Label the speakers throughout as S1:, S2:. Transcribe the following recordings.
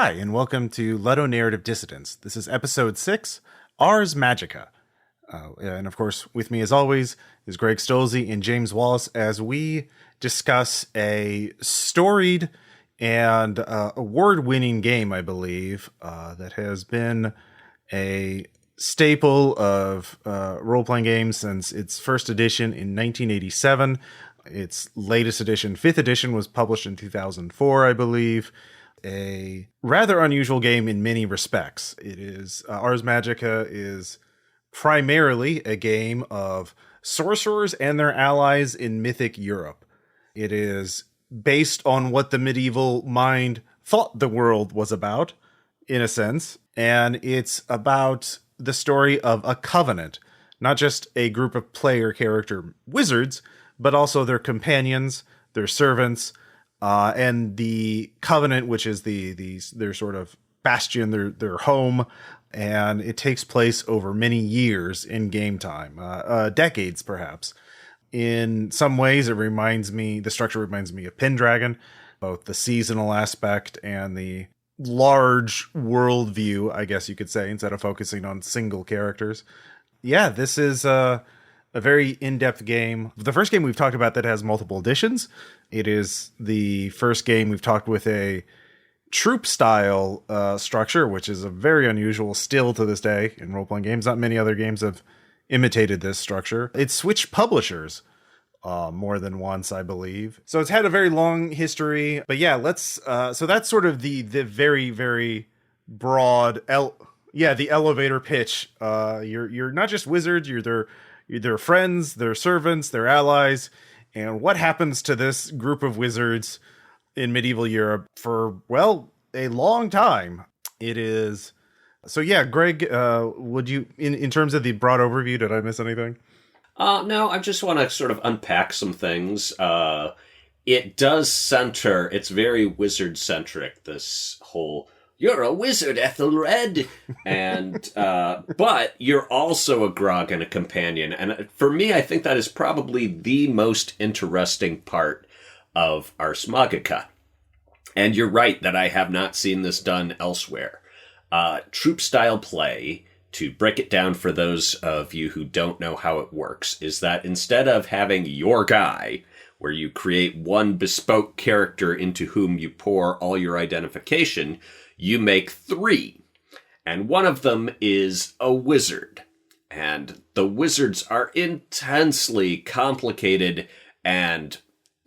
S1: Hi, and welcome to Ludonarrative Dissidents. This is episode 6, Ars Magica. And of course, with me as always is Greg Stolze and James Wallace as we discuss a storied and award-winning game, I believe, that has been a staple of role-playing games since its first edition in 1987. Its latest edition, 5th edition, was published in 2004, I believe. A rather unusual game in many respects. It is Ars Magica is primarily a game of sorcerers and their allies in Mythic Europe. It is based on what the medieval mind thought the world was about, in a sense, and it's about the story of a covenant, not just a group of player character wizards, but also their companions, their servants, and the covenant, which is their sort of bastion, their home, and it takes place over many years in game time, decades perhaps. In some ways, the structure reminds me of Pendragon, both the seasonal aspect and the large worldview, I guess you could say, instead of focusing on single characters. Yeah, this is a very in-depth game. The first game we've talked about that has multiple editions. It is the first game we've talked with a troop-style structure, which is a very unusual still to this day in role-playing games. Not many other games have imitated this structure. It's switched publishers more than once, I believe. So it's had a very long history. But yeah, so that's sort of the very, very broad, the elevator pitch. You're not just wizards, you're their friends, their servants, their allies, and what happens to this group of wizards in medieval Europe for, well, a long time. It is. So yeah, Greg, would you, in terms of the broad overview, did I miss anything?
S2: No, I just want to sort of unpack some things. It does center, it's very wizard-centric, this whole, you're a wizard, Ethelred, and but you're also a grog and a companion. And for me, I think that is probably the most interesting part of Ars Magica. And you're right that I have not seen this done elsewhere. Troop-style play, to break it down for those of you who don't know how it works, is that instead of having your guy, where you create one bespoke character into whom you pour all your identification, you make 3. And one of them is a wizard. And the wizards are intensely complicated and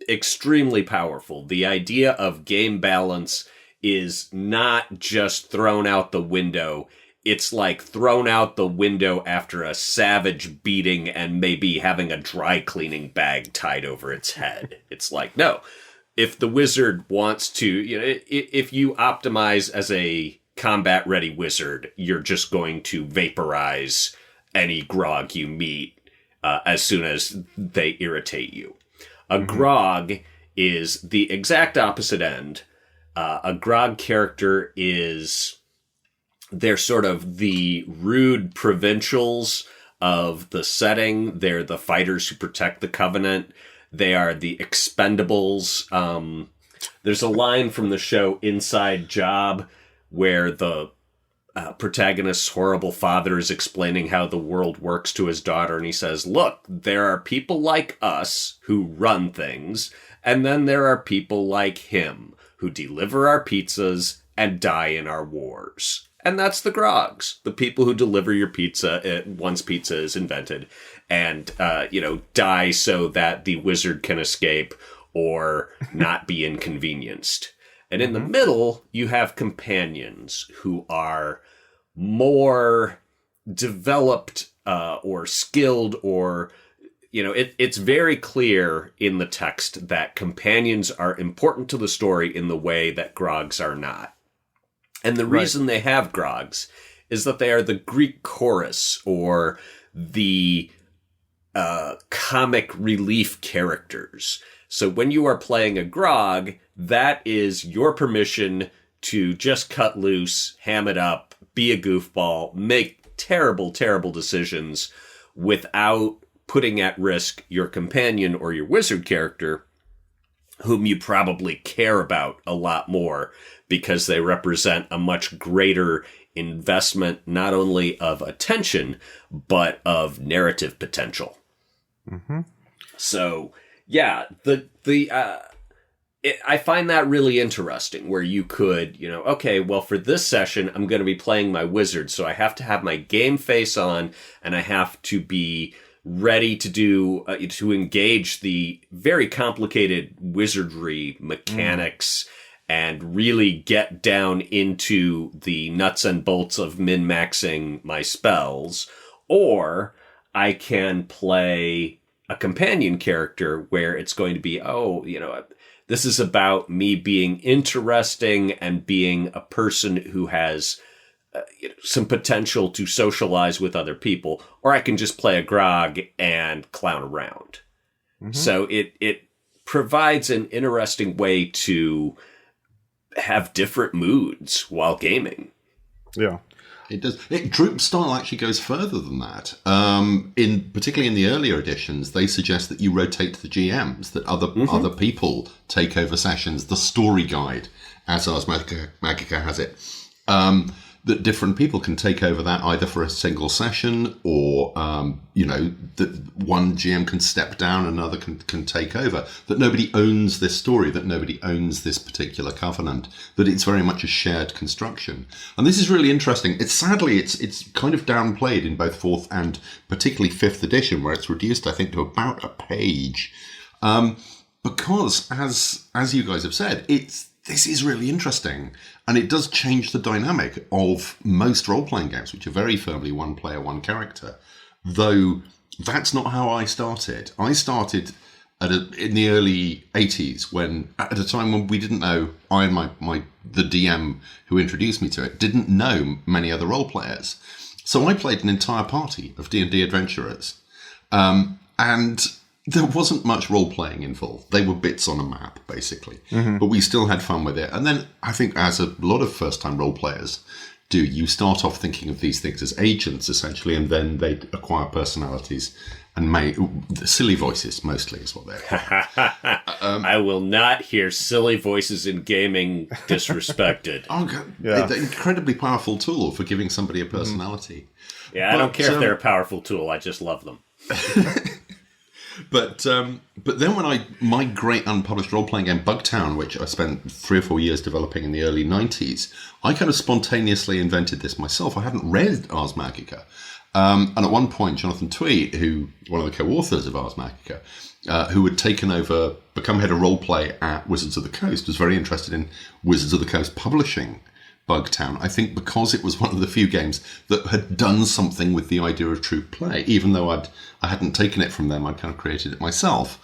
S2: extremely powerful. The idea of game balance is not just thrown out the window. It's like thrown out the window after a savage beating and maybe having a dry cleaning bag tied over its head. It's like, no. If the wizard wants to, if you optimize as a combat-ready wizard, you're just going to vaporize any grog you meet as soon as they irritate you. A grog is the exact opposite end. A grog character they're sort of the rude provincials of the setting. They're the fighters who protect the covenant. They are the expendables. There's a line from the show Inside Job where the protagonist's horrible father is explaining how the world works to his daughter, and he says, look, there are people like us who run things, and then there are people like him who deliver our pizzas and die in our wars. And that's the grogs, the people who deliver your pizza once pizza is invented and, die so that the wizard can escape or not be inconvenienced. And in the middle, you have companions who are more developed or skilled or, it's very clear in the text that companions are important to the story in the way that grogs are not. And the reason they have grogs is that they are the Greek chorus or the comic relief characters. So when you are playing a grog, that is your permission to just cut loose, ham it up, be a goofball, make terrible, terrible decisions without putting at risk your companion or your wizard character whom you probably care about a lot more because they represent a much greater investment, not only of attention, but of narrative potential.
S1: Mm-hmm.
S2: So, yeah, I find that really interesting where you could, okay, well, for this session, I'm going to be playing my wizard. So I have to have my game face on and I have to be ready to to engage the very complicated wizardry mechanics and really get down into the nuts and bolts of min-maxing my spells. Or I can play a companion character where it's going to be, this is about me being interesting and being a person who has some potential to socialize with other people, or I can just play a grog and clown around. Mm-hmm. So it provides an interesting way to have different moods while gaming.
S3: Yeah. It does. Droop style actually goes further than that. Particularly in the earlier editions, they suggest that you rotate the GMs, that other people take over sessions. The story guide, as Ars Magica has it, that different people can take over that either for a single session or, that one GM can step down, another can take over. That nobody owns this story, that nobody owns this particular covenant, that it's very much a shared construction. And this is really interesting. It's kind of downplayed in both 4th and particularly 5th edition, where it's reduced, I think, to about a page. Because, as you guys have said, this is really interesting, and it does change the dynamic of most role-playing games, which are very firmly one player, one character. Though that's not how I started. I started in the early 80s, at a time when we didn't know, the DM who introduced me to it didn't know many other role players. So I played an entire party of D&D adventurers, and there wasn't much role-playing involved. They were bits on a map, basically. Mm-hmm. But we still had fun with it. And then I think, as a lot of first-time role-players do, you start off thinking of these things as agents, essentially, and then they acquire personalities and silly voices, mostly, is what they're.
S2: I will not hear silly voices in gaming disrespected.
S3: Oh, God. Yeah. They're an incredibly powerful tool for giving somebody a personality.
S2: Mm-hmm. Yeah, I don't care if they're a powerful tool. I just love them.
S3: But then when my great unpublished role-playing game, Bugtown, which I spent 3 or 4 years developing in the early 90s, I kind of spontaneously invented this myself. I hadn't read Ars Magica. And at one point, Jonathan Tweed, one of the co-authors of Ars Magica, who had become head of role-play at Wizards of the Coast, was very interested in Wizards of the Coast publishing Bugtown, I think because it was one of the few games that had done something with the idea of troop play, even though I hadn't taken it from them, I'd kind of created it myself.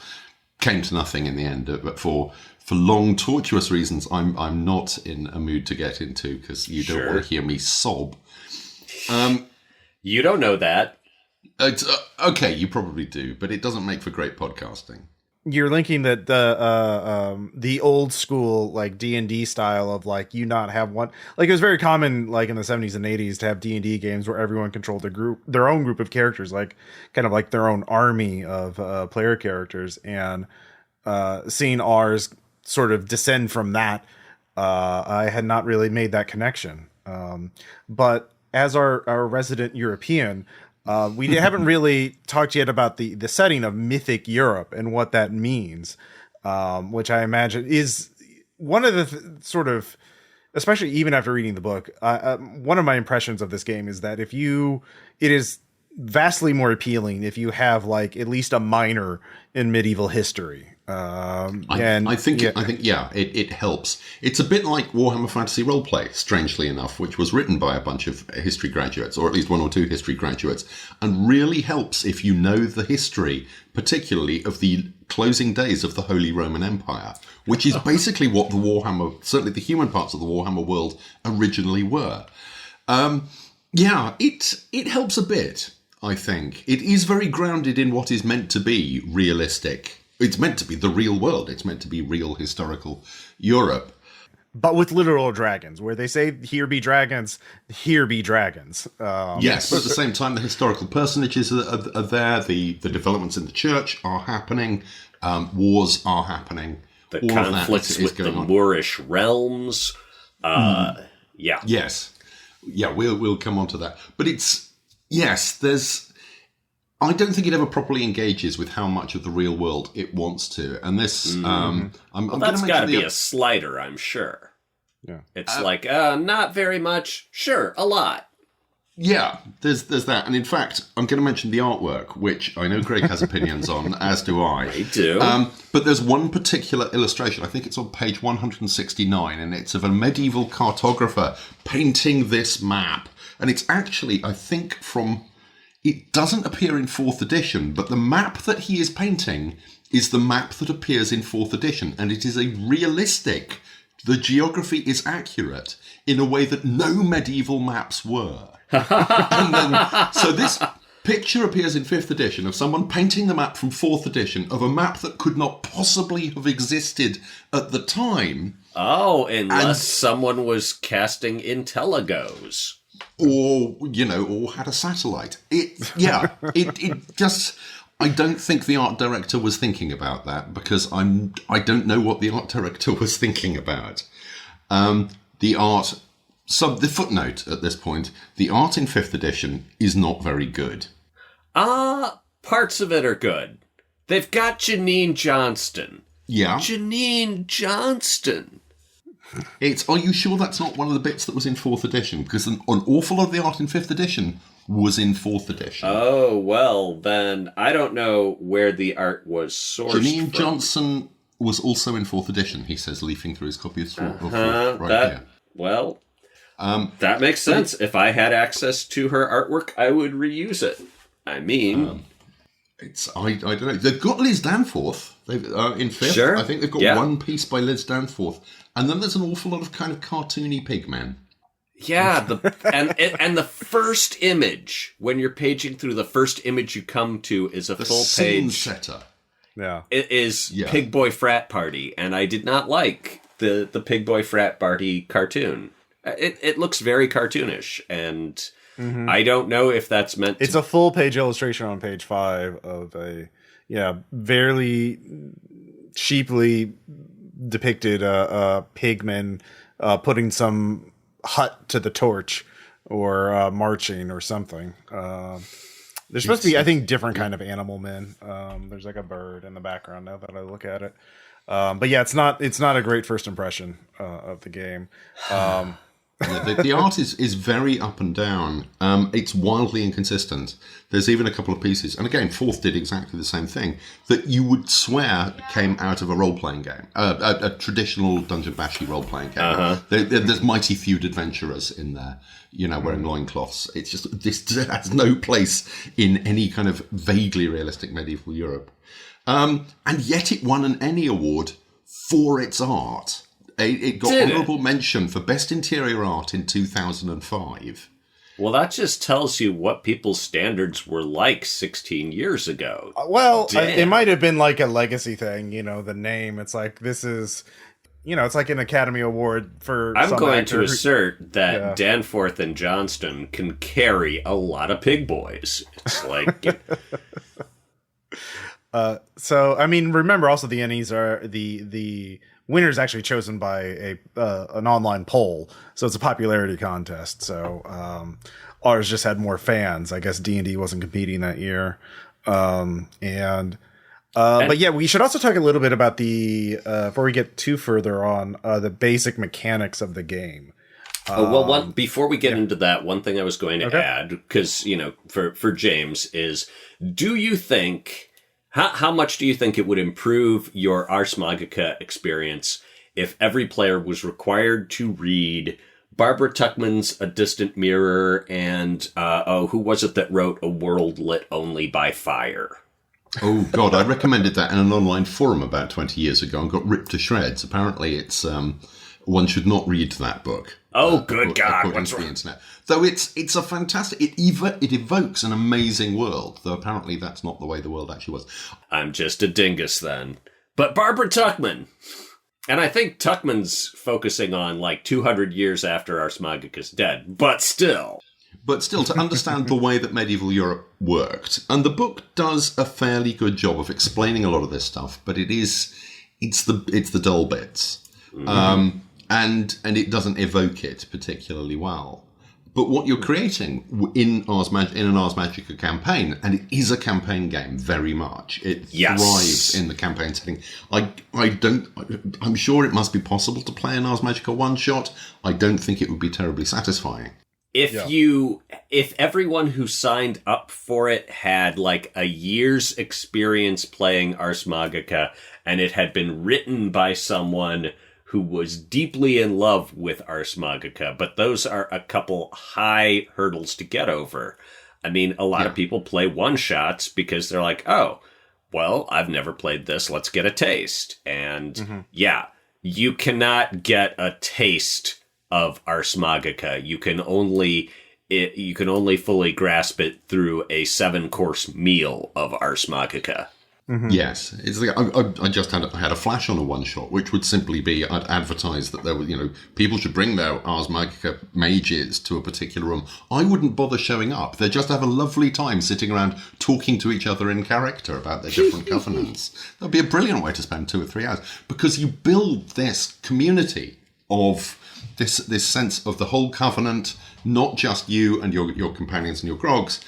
S3: Came to nothing in the end, but for long, tortuous reasons I'm not in a mood to get into, because you don't want to hear me sob.
S2: You don't know that.
S3: Okay, you probably do, but it doesn't make for great podcasting.
S1: You're linking that the old school like D&D style of like you not have one, like it was very common like in the 70s and 80s to have D&D games where everyone controlled their own group of characters, like kind of like their own army of player characters, and seeing ours sort of descend from that, I had not really made that connection. But as our resident European, we haven't really talked yet about the setting of Mythic Europe and what that means, which I imagine is one of the sort of, especially even after reading the book, one of my impressions of this game is that it is vastly more appealing if you have like at least a minor in medieval history. I think it helps. It's a bit like Warhammer Fantasy Roleplay, strangely enough, which was written by a bunch of history graduates, or at least 1 or 2 history graduates, and really helps if you know the history, particularly of the closing days of the Holy Roman Empire, which is basically what the Warhammer, certainly the human parts of the Warhammer world, originally were. It helps a bit, I think. It is very grounded in what is meant to be realistic. It's meant to be the real world. It's meant to be real historical Europe. But with literal dragons, where they say, here be dragons, here be dragons.
S3: Yes, but at the same time, the historical personages are there. The developments in the church are happening. Wars are happening.
S2: The
S3: all of that
S2: conflicts
S3: is
S2: with the
S3: going on.
S2: Moorish realms. Yeah.
S3: Yes. Yeah, we'll come on to that. But I don't think it ever properly engages with how much of the real world it wants to. And this, I'm
S2: That's got to be a slider, I'm sure.
S1: Yeah.
S2: It's not very much. Sure, a lot.
S3: Yeah, there's that. And in fact, I'm going to mention the artwork, which I know Greg has opinions on, as do I.
S2: I do.
S3: But there's one particular illustration, I think it's on page 169, and it's of a medieval cartographer painting this map. And it's actually, I think, it doesn't appear in 4th edition, but the map that he is painting is the map that appears in 4th edition. And it is a realistic, the geography is accurate in a way that no medieval maps were. So this picture appears in 5th edition of someone painting the map from 4th edition of a map that could not possibly have existed at the time.
S2: Oh, unless someone was casting Intelligos.
S3: Or had a satellite. It just, I don't think the art director was thinking about that, because I don't know what the art director was thinking about. The footnote at this point, the art in 5th edition is not very good.
S2: Parts of it are good. They've got Janine Johnston.
S3: Yeah.
S2: Janine Johnston.
S3: Are you sure that's not one of the bits that was in 4th edition? Because an awful lot of the art in 5th edition was in 4th edition.
S2: Oh, well, then I don't know where the art was sourced
S3: Janine
S2: from.
S3: Johnson was also in 4th edition, he says, leafing through his copy of 4th here.
S2: Well, that makes sense. If I had access to her artwork, I would reuse it. I mean...
S3: I don't know. They've got Liz Danforth in 5th.
S2: Sure.
S3: I think they've got one piece by Liz Danforth. And then there's an awful lot of kind of cartoony pigmen.
S2: Yeah, and the first image, when you're paging through, the first image you come to is a full
S3: scene
S2: page.
S3: setter.
S1: Yeah.
S2: It is Pig Boy Frat Party, and I did not like the Pig Boy Frat Party cartoon. It looks very cartoonish, and I don't know if that's meant to...
S1: It's a full page illustration on page 5 of a very cheaply depicted pigmen putting some hut to the torch or marching or something. There's supposed to be, I think, different kind of animal men. There's like a bird in the background now that I look at it. But yeah, it's not a great first impression of the game.
S3: The art is very up and down. It's wildly inconsistent. There's even a couple of pieces, and again, 4th did exactly the same thing, that you would swear came out of a role-playing game, a traditional Dungeon Bashy role-playing game. There's mighty feud adventurers in there, wearing loincloths. It's just, this has no place in any kind of vaguely realistic medieval Europe. And yet it won an Emmy Award for its art. It got honourable mention for Best Interior Art in 2005.
S2: Well, that just tells you what people's standards were like 16 years ago.
S1: It might have been like a legacy thing, the name. It's like, this is, it's like an Academy Award for
S2: I'm
S1: some
S2: going
S1: actor
S2: to assert that Danforth and Johnston can carry a lot of pig boys. It's like...
S1: So, I mean, remember also the Ennies are the winner is actually chosen by an online poll, so it's a popularity contest. So ours just had more fans. I guess D&D wasn't competing that year, but yeah, we should also talk a little bit about the before we get too further on the basic mechanics of the game.
S2: Before we get into that, one thing I was going to add, because for James is, do you think? How much do you think it would improve your Ars Magica experience if every player was required to read Barbara Tuchman's A Distant Mirror and, who was it that wrote A World Lit Only by Fire?
S3: Oh, God, I recommended that in an online forum about 20 years ago and got ripped to shreds. Apparently it's... one should not read that book.
S2: Oh, good God! What's
S3: wrong?
S2: The
S3: internet. Though it's a fantastic. It evokes an amazing world. Though apparently that's not the way the world actually was.
S2: I'm just a dingus then. But Barbara Tuchman, and I think Tuchman's focusing on like 200 years after Ars Magica's dead. But still,
S3: to understand the way that medieval Europe worked, and the book does a fairly good job of explaining a lot of this stuff. But it's it's the dull bits, and it doesn't evoke it particularly well. But what you're creating in an Ars Magica campaign, and it is a campaign game very much. It thrives in the campaign setting. I'm sure it must be possible to play an Ars Magica one shot. I don't think it would be terribly satisfying.
S2: If everyone who signed up for it had like a year's experience playing Ars Magica, and it had been written by someone who was deeply in love with Ars Magica, but those are a couple high hurdles to get over. I mean, a lot of people play one-shots because they're like, oh, well, I've never played this, let's get a taste. And you cannot get a taste of Ars Magica. You can only fully grasp it through a 7-course meal of Ars Magica.
S3: Mm-hmm. Yes, it's like I just had a flash on a one shot, which would simply be I'd advertise that there were people should bring their Ars Magica mages to a particular room. I wouldn't bother showing up. They'd just have a lovely time sitting around talking to each other in character about their different covenants. That'd be a brilliant way to spend 2 or 3 hours, because you build this community of this sense of the whole covenant, not just you and your companions and your grogs,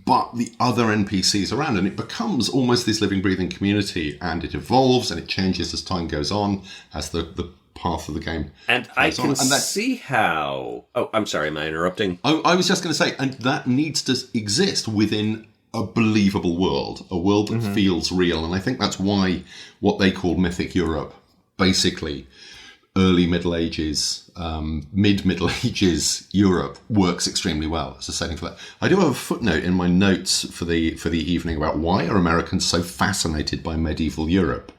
S3: but the other NPCs around, and it becomes almost this living, breathing community, and it evolves and it changes as time goes on, as the path of the game
S2: and I can see how... Oh, I'm sorry, am I interrupting?
S3: I was just going to say, and that needs to exist within a believable world, a world that feels real, and I think that's why what they call Mythic Europe, basically early Middle Ages, mid-Middle Ages Europe, works extremely well as a setting for that. I do have a footnote in my notes for the evening about why are Americans so fascinated by medieval Europe.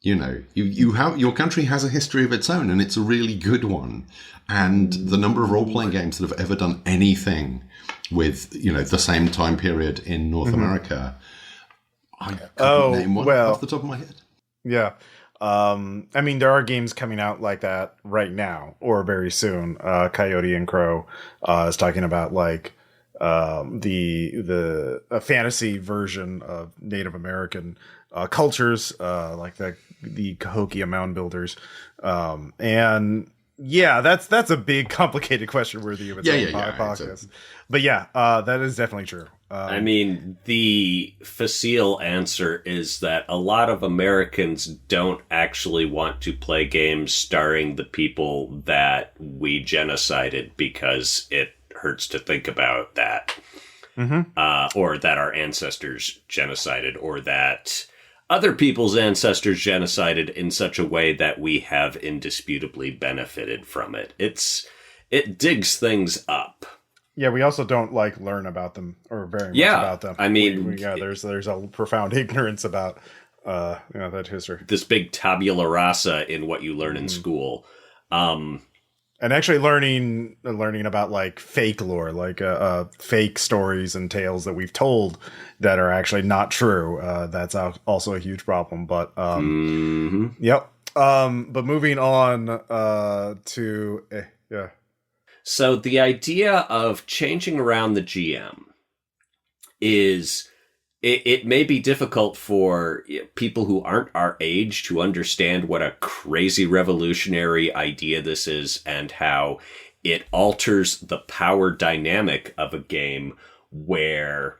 S3: You have, your country has a history of its own, and it's a really good one. And the number of role-playing games that have ever done anything with the same time period in North America, I couldn't name one off the top of my head.
S1: Yeah. I mean, there are games coming out like that right now or very soon. Coyote and Crow is talking about like the fantasy version of Native American cultures, like the Cahokia Mound Builders, and yeah, that's a big, complicated question worthy of its own podcast. But that is definitely true.
S2: I mean, the facile answer is that a lot of Americans don't actually want to play games starring the people that we genocided because it hurts to think about that. Or that our ancestors genocided, or that other people's ancestors genocided in such a way that we have indisputably benefited from it. It digs things up.
S1: Yeah, we also don't learn about them or very much about them.
S2: I mean,
S1: there's a profound ignorance about that history.
S2: This big tabula rasa in what you learn in school,
S1: and actually learning about fake lore, fake stories and tales that we've told that are actually not true. That's also a huge problem. But yep. But moving on to
S2: So the idea of changing around the GM is, it may be difficult for people who aren't our age to understand what a crazy revolutionary idea this is and how it alters the power dynamic of a game, where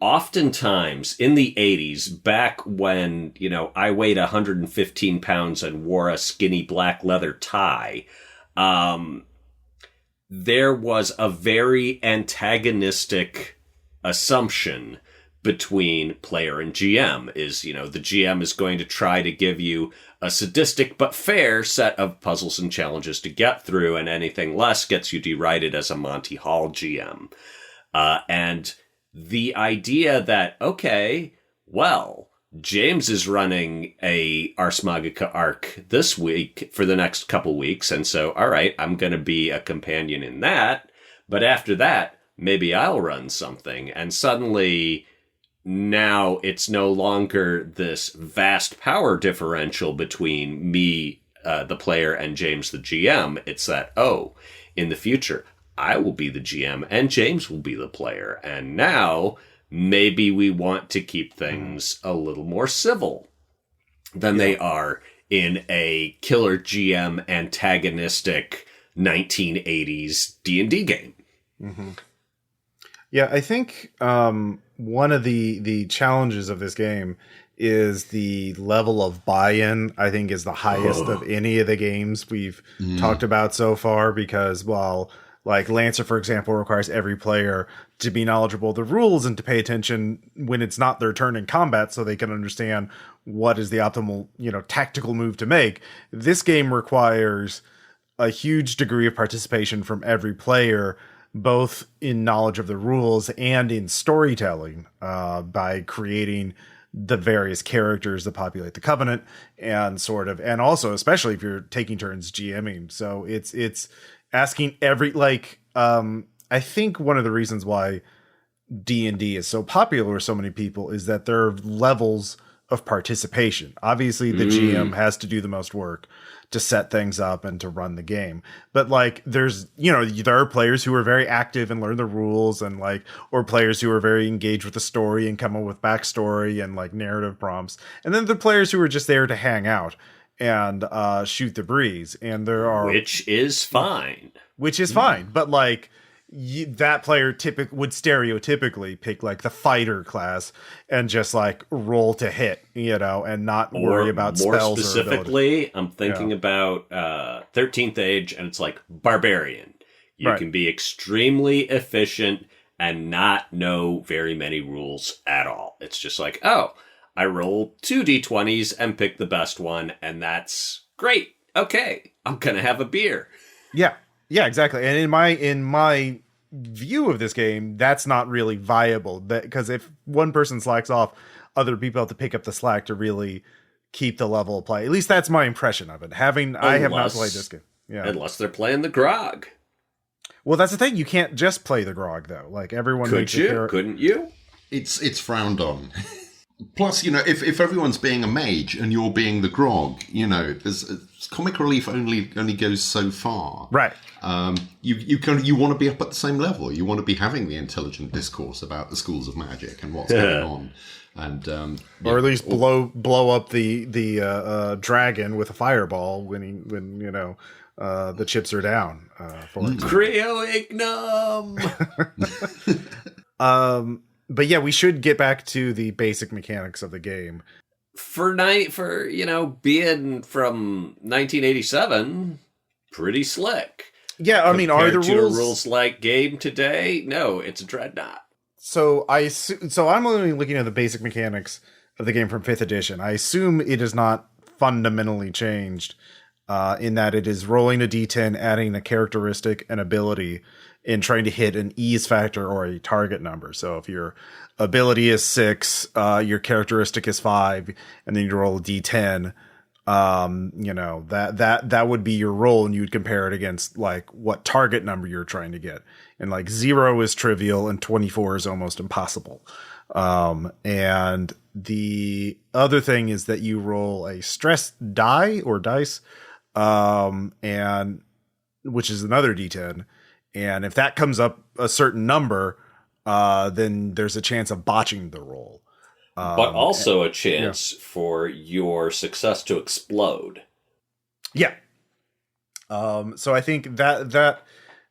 S2: oftentimes in the 80s, back when, I weighed 115 pounds and wore a skinny black leather tie, there was a very antagonistic assumption between player and GM. Is, the GM is going to try to give you a sadistic but fair set of puzzles and challenges to get through, and anything less gets you derided as a Monty Hall GM. And the idea that, okay, well, James is running a Ars Magica arc this week for the next couple weeks, and so, all right, I'm going to be a companion in that, but after that, maybe I'll run something, and suddenly now it's no longer this vast power differential between me, the player, and James, the GM. It's that, in the future, I will be the GM, and James will be the player, and now maybe we want to keep things a little more civil. than they are in a killer GM antagonistic 1980s D&D game.
S1: Mm-hmm. Yeah, I think one of the challenges of this game is the level of buy-in. I think is the highest of any of the games we've talked about so far, because while like Lancer, for example, requires every player to be knowledgeable of the rules and to pay attention when it's not their turn in combat so they can understand what is the optimal, tactical move to make. This game requires a huge degree of participation from every player, both in knowledge of the rules and in storytelling, by creating the various characters that populate the Covenant, and also especially if you're taking turns GMing. So it's asking I think one of the reasons why D&D is so popular with so many people is that there are levels of participation. Obviously the GM has to do the most work to set things up and to run the game. But there are players who are very active and learn the rules, and or players who are very engaged with the story and come up with backstory and narrative prompts. And then the players who are just there to hang out and shoot the breeze. And there are,
S2: which is fine.
S1: But that player would stereotypically pick the fighter class and just roll to hit, and not worry about spells. More
S2: specifically, I'm thinking about 13th Age, and it's barbarian. You can be extremely efficient and not know very many rules at all. It's just I roll 2 d20s and pick the best one, and that's great. Okay, I'm gonna have a beer.
S1: Yeah, exactly. And in my view of this game, that's not really viable, because if one person slacks off, other people have to pick up the slack to really keep the level of play. At least that's my impression of it. I have not played this game. Yeah.
S2: Unless they're playing the grog.
S1: Well, that's the thing. You can't just play the grog, though. Everyone
S2: couldn't you?
S3: It's frowned on. Plus, if everyone's being a mage and you're being the grog, comic relief only goes so far.
S1: Right.
S3: You want to be up at the same level. You want to be having the intelligent discourse about the schools of magic and what's going on, and
S1: or at least blow up the dragon with a fireball when the chips are down.
S2: Creo Ignum.
S1: But yeah, we should get back to the basic mechanics of the game.
S2: For being from 1987, pretty slick.
S1: Yeah, I mean, are the
S2: rules like game today? No, it's a Dreadnought.
S1: So I'm only looking at the basic mechanics of the game from 5th edition. I assume it is not fundamentally changed, in that it is rolling a d10, adding a characteristic, an ability, and trying to hit an ease factor or a target number. So if your ability is 6, your characteristic is 5, and then you roll a d10, that would be your roll, and you would compare it against what target number you're trying to get. And 0 is trivial and 24 is almost impossible. And the other thing is that you roll a stress die or dice, and which is another d10. And if that comes up a certain number, then there's a chance of botching the roll.
S2: But also a chance for your success to explode.
S1: Yeah. So I think that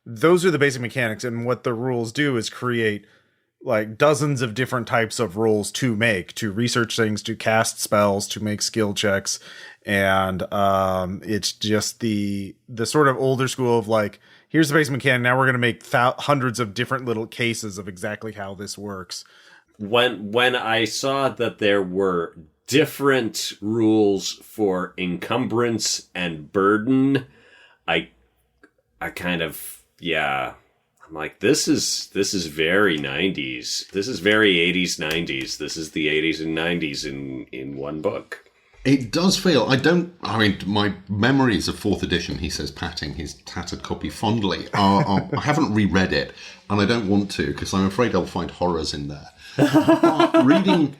S1: those are the basic mechanics. And what the rules do is create dozens of different types of rolls to research things, to cast spells, to make skill checks. And it's just the sort of older school of here's the basic mechanic. Now we're going to make hundreds of different little cases of exactly how this works.
S2: When I saw that there were different rules for encumbrance and burden, I kind of, I'm this is very 90s. This is very 80s, 90s. This is the 80s and 90s in one book.
S3: It does feel, my memories of 4th edition, he says, patting his tattered copy fondly, I haven't reread it, and I don't want to, because I'm afraid I'll find horrors in there. But reading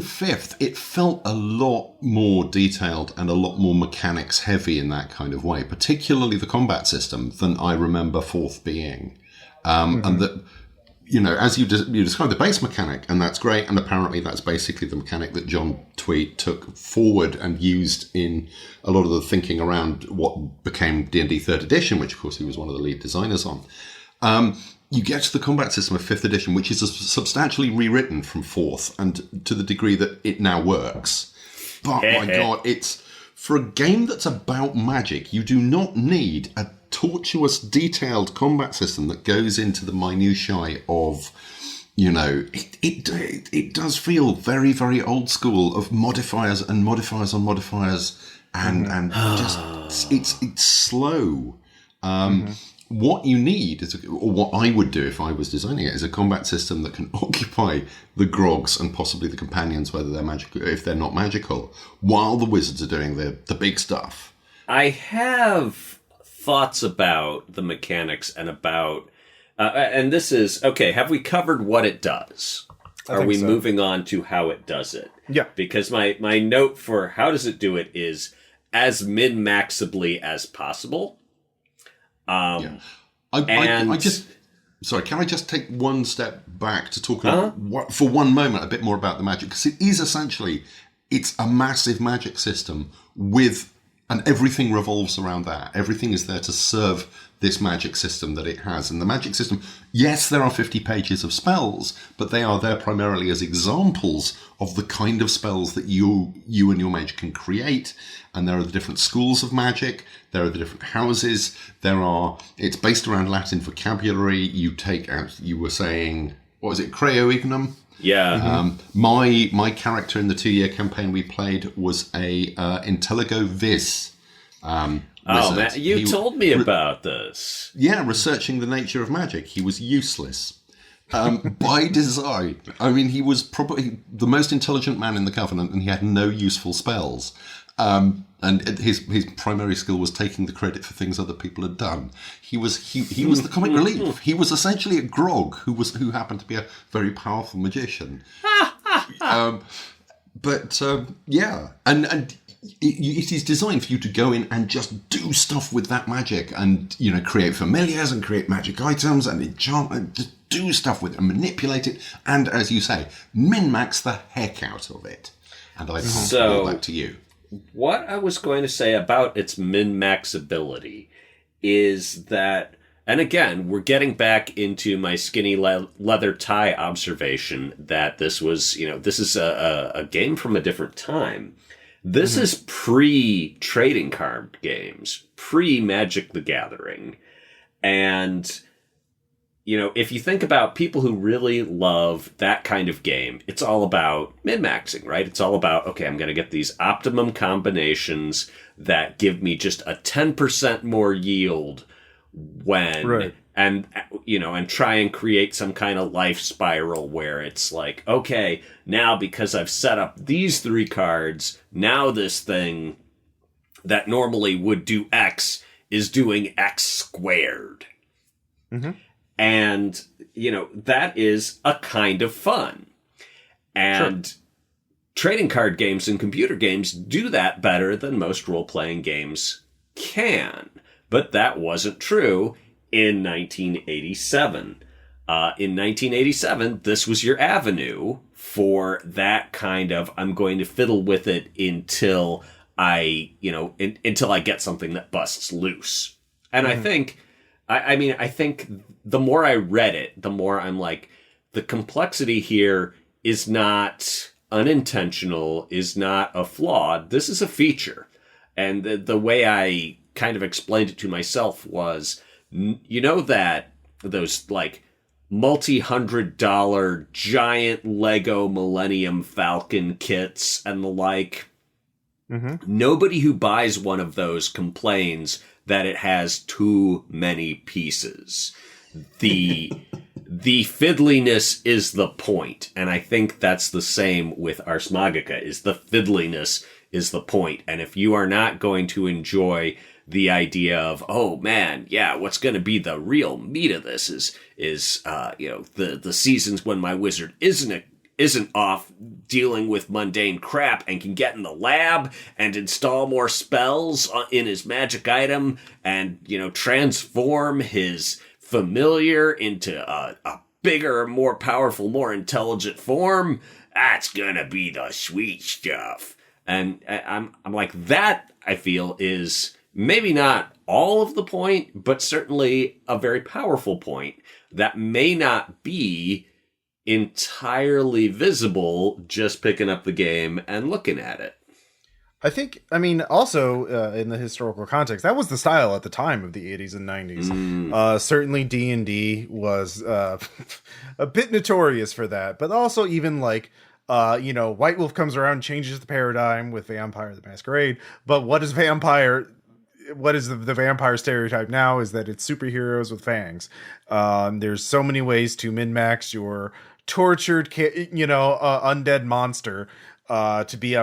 S3: 5th, it felt a lot more detailed and a lot more mechanics heavy in that kind of way, particularly the combat system, than I remember 4th being. And that as you described the base mechanic, and that's great, and apparently that's basically the mechanic that John Tweed took forward and used in a lot of the thinking around what became D&D 3rd edition, which of course he was one of the lead designers on. You get to the combat system of 5th edition, which is substantially rewritten from 4th, and to the degree that it now works. But my God, it's for a game that's about magic, you do not need a tortuous, detailed combat system that goes into the minutiae of, it does feel very, very old school of modifiers and modifiers on modifiers, and just it's slow. What you need or what I would do if I was designing it, is a combat system that can occupy the grogs and possibly the companions, whether they're magical, if they're not magical, while the wizards are doing the big stuff.
S2: I have thoughts about the mechanics and about, and this is, okay, have we covered what it does? Are we moving on to how it does it?
S1: Yeah.
S2: Because my note for how does it do it is as min-maxibly as possible.
S3: I just, sorry, can I just take one step back to talk for one moment a bit more about the magic? Because it is essentially, it's a massive magic system and everything revolves around that. Everything is there to serve this magic system that it has. And the magic system, yes, there are 50 pages of spells, but they are there primarily as examples of the kind of spells that you and your mage can create. And there are the different schools of magic. There are the different houses. It's based around Latin vocabulary. You take out, you were saying, what was it, Creo Ignum?
S2: Yeah.
S3: My character in the 2-year campaign we played was a Intelligo Vis.
S2: Man, you told me about this.
S3: Yeah, researching the nature of magic. He was useless. By design. I mean, he was probably the most intelligent man in the Covenant, and he had no useful spells. And his primary skill was taking the credit for things other people had done. He was the comic relief. He was essentially a grog who happened to be a very powerful magician. Yeah, and it is designed for you to go in and just do stuff with that magic, and create familiars and create magic items and enchant and just do stuff with it and manipulate it, and as you say, min-max the heck out of it. And I pass all that to you.
S2: What I was going to say about its min-maxability is that, and again, we're getting back into my skinny leather tie observation that this was, this is a game from a different time. This is pre-trading card games, pre-Magic the Gathering. And, if you think about people who really love that kind of game, it's all about min-maxing, right? It's all about, okay, I'm going to get these optimum combinations that give me just a 10% more yield when,
S1: right.
S2: and try and create some kind of life spiral where it's like, okay, now because I've set up these 3 cards, now this thing that normally would do X is doing X squared.
S1: Mm-hmm.
S2: And, that is a kind of fun. And trading card games and computer games do that better than most role-playing games can. But that wasn't true in 1987. In 1987, this was your avenue for that kind of, I'm going to fiddle with it until I get something that busts loose. And I think the more I read it, the more I'm like, the complexity here is not unintentional, is not a flaw. This is a feature. And the way I kind of explained it to myself was, that those like multi-$100 giant Lego Millennium Falcon kits and the like, nobody who buys one of those complains that it has too many pieces. The fiddliness is the point, and I think that's the same with Ars Magica, is the fiddliness is the point. And if you are not going to enjoy the idea of, oh man, yeah, what's going to be the real meat of this is the seasons when my wizard isn't off dealing with mundane crap and can get in the lab and install more spells in his magic item and, transform his familiar into a bigger, more powerful, more intelligent form, that's gonna be the sweet stuff. And I'm like, that, I feel, is maybe not all of the point, but certainly a very powerful point that may not be entirely visible just picking up the game and looking at it.
S1: I think, I mean, also in the historical context, that was the style at the time of the 80s and 90s. Certainly D&D was a bit notorious for that, but also even like, White Wolf comes around, changes the paradigm with Vampire the Masquerade. But what is vampire? What is the vampire stereotype now is that it's superheroes with fangs. There's so many ways to min-max your tortured, undead monster. To be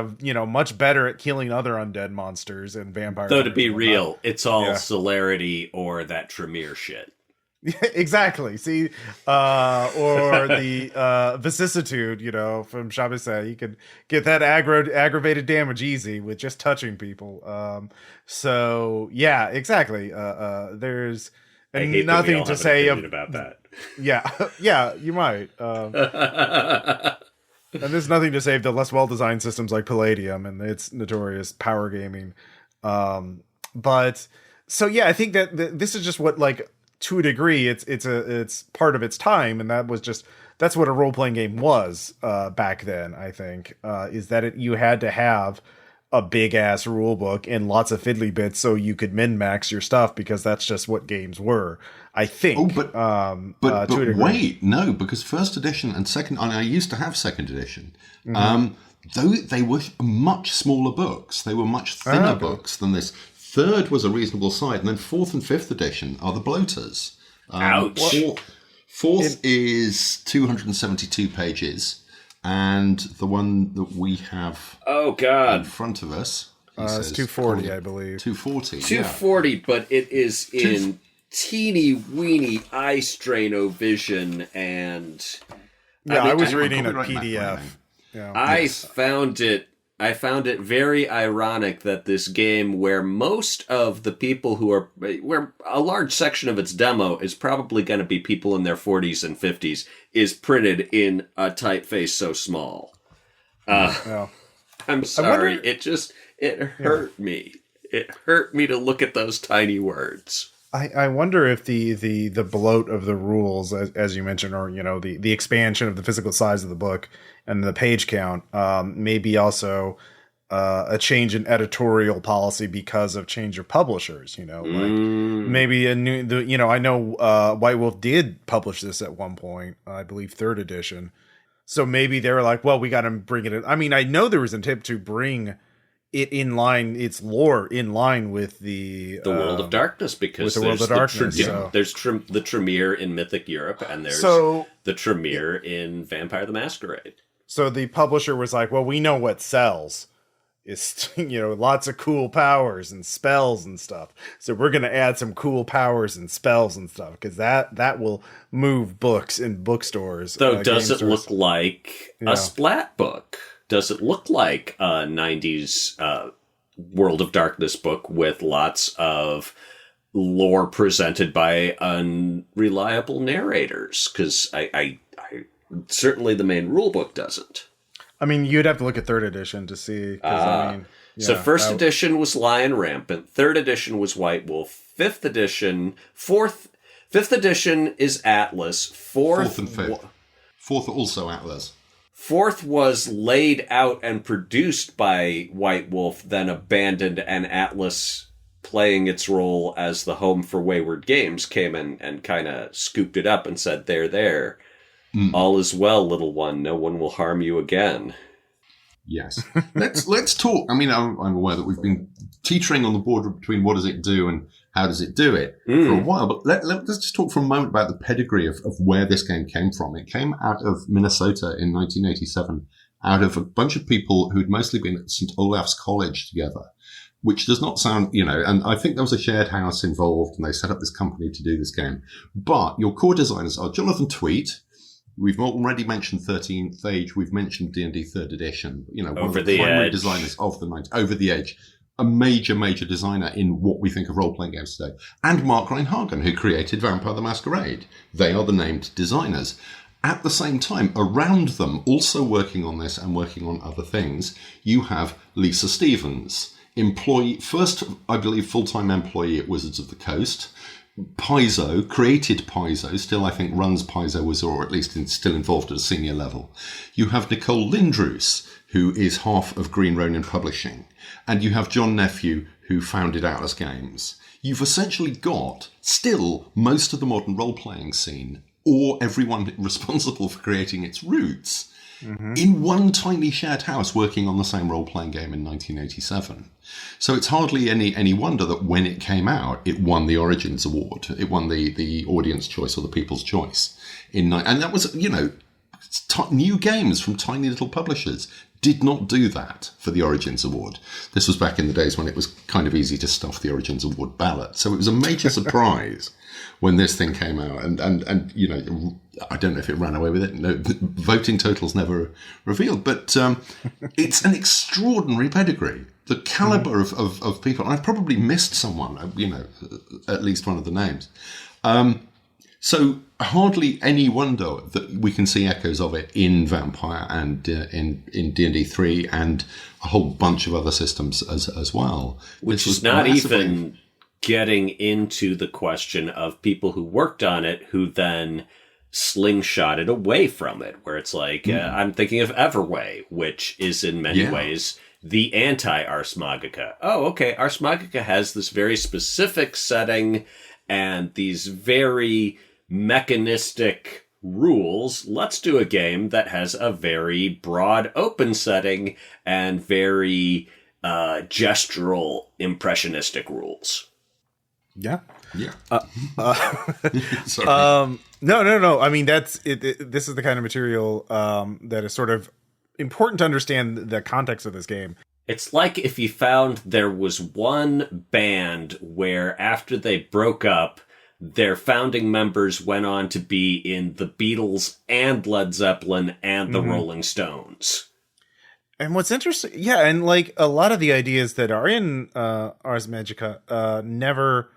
S1: much better at killing other undead monsters and vampires.
S2: Though to be real, it's all celerity or that Tremere shit.
S1: Exactly. See, or the vicissitude, from Chabisset, you can get that aggravated damage easy with just touching people. So yeah, exactly. There's nothing to say
S2: about that.
S1: Yeah, you might. And there's nothing to say of the less well-designed systems like Palladium and its notorious power gaming. But so yeah, I think that this is just what, like, to a degree, it's part of its time, and that's what a role-playing game was back then. I think is that you had to have a big ass rule book and lots of fiddly bits so you could min-max your stuff, because that's just what games were, I think.
S3: But wait, no, because first edition and second, and I used to have second edition. Though they were much smaller books, they were much thinner books than this. Third was a reasonable size, and then fourth and fifth edition are the bloaters.
S2: Ouch.
S3: Fourth is 272 pages. And the one that we have in front of us,
S1: it's 240, I believe.
S3: 240.
S2: 240, but it is in teeny weeny eye strain-o-vision, and
S1: I was reading a PDF. Yeah.
S2: I found it very ironic that this game, where most of the people where a large section of its demo is probably going to be people in their 40s and 50s, is printed in a typeface so small. I'm sorry. It hurt me. It hurt me to look at those tiny words.
S1: I wonder if the bloat of the rules, as you mentioned, or the expansion of the physical size of the book and the page count, maybe also a change in editorial policy because of change of publishers. Like maybe a new. I know White Wolf did publish this at one point. I believe third edition. So maybe they were like, well, we got to bring it in. I mean, I know there was an attempt to bring it in line, its lore in line with the
S2: World of Darkness, because
S1: there's
S2: the Tremere in Mythic Europe, and there's the Tremere in Vampire the Masquerade.
S1: So the publisher was like, well, we know what sells is lots of cool powers and spells and stuff, so we're gonna add some cool powers and spells and stuff, because that will move books in bookstores.
S2: Though does it look like a splat book? Does it look like a 90s World of Darkness book with lots of lore presented by unreliable narrators? Because I certainly the main rulebook doesn't.
S1: I mean, you'd have to look at third edition to see.
S2: So first edition was Lion Rampant. Third edition was White Wolf. Fifth edition is Atlas.
S3: Fourth and fifth. Fourth also Atlas.
S2: Fourth was laid out and produced by White Wolf, then abandoned, and Atlas, playing its role as the home for wayward games, came in and kind of scooped it up and said, there. All is well, little one. No one will harm you again.
S3: Yes. Let's talk. I mean, I'm aware that we've been teetering on the border between what does it do and how does it do it for a while. But let's just talk for a moment about the pedigree of where this game came from. It came out of Minnesota in 1987, out of a bunch of people who'd mostly been at St. Olaf's College together, which does not sound, and I think there was a shared house involved, and they set up this company to do this game. But your core designers are Jonathan Tweet. We've already mentioned 13th Age. We've mentioned D&D 3rd edition.
S2: Over the Edge.
S3: Designers of the 90s. Over the Edge. a major designer in what we think of role-playing games today, and Mark Reinhagen, who created Vampire the Masquerade. They are the named designers. At the same time, around them, also working on this and working on other things, you have Lisa Stevens, first, I believe, full-time employee at Wizards of the Coast. Paizo, created Paizo, still I think runs Paizo, or at least still involved at a senior level. You have Nicole Lindroos, who is half of Green Ronin Publishing. And you have John Nephew, who founded Atlas Games. You've essentially got still most of the modern role-playing scene, or everyone responsible for creating its roots, in one tiny shared house working on the same role-playing game in 1987. So it's hardly any wonder that when it came out, it won the Origins Award. It won the Audience Choice or the People's Choice. And that was, new games from tiny little publishers did not do that for the Origins Award. This was back in the days when it was kind of easy to stuff the Origins Award ballot. So it was a major surprise when this thing came out. And I don't know if it ran away with it. No, voting totals never revealed. But it's an extraordinary pedigree. The caliber of people. And I've probably missed someone, at least one of the names. So hardly any wonder that we can see echoes of it in Vampire and in D&D 3 and a whole bunch of other systems as well.
S2: Which is not even getting into the question of people who worked on it who then slingshotted away from it, where it's like, I'm thinking of Everway, which is in many ways the anti-Ars Magica. Oh, okay, Ars Magica has this very specific setting and these very mechanistic rules. Let's do a game that has a very broad open setting and very gestural impressionistic rules.
S1: Yeah.
S3: Sorry.
S1: No. I mean, that's it. This is the kind of material that is sort of important to understand the context of this game.
S2: It's like if you found there was one band where after they broke up, their founding members went on to be in the Beatles and Led Zeppelin and the Rolling Stones.
S1: And what's interesting, and like a lot of the ideas that are in Ars Magica never,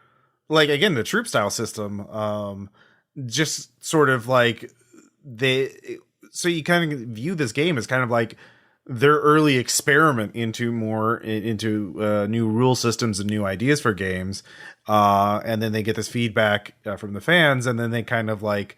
S1: like, again, the troop style system, just sort of like so you kind of view this game as kind of like their early experiment into new rule systems and new ideas for games. And then they get this feedback from the fans, and then they kind of like,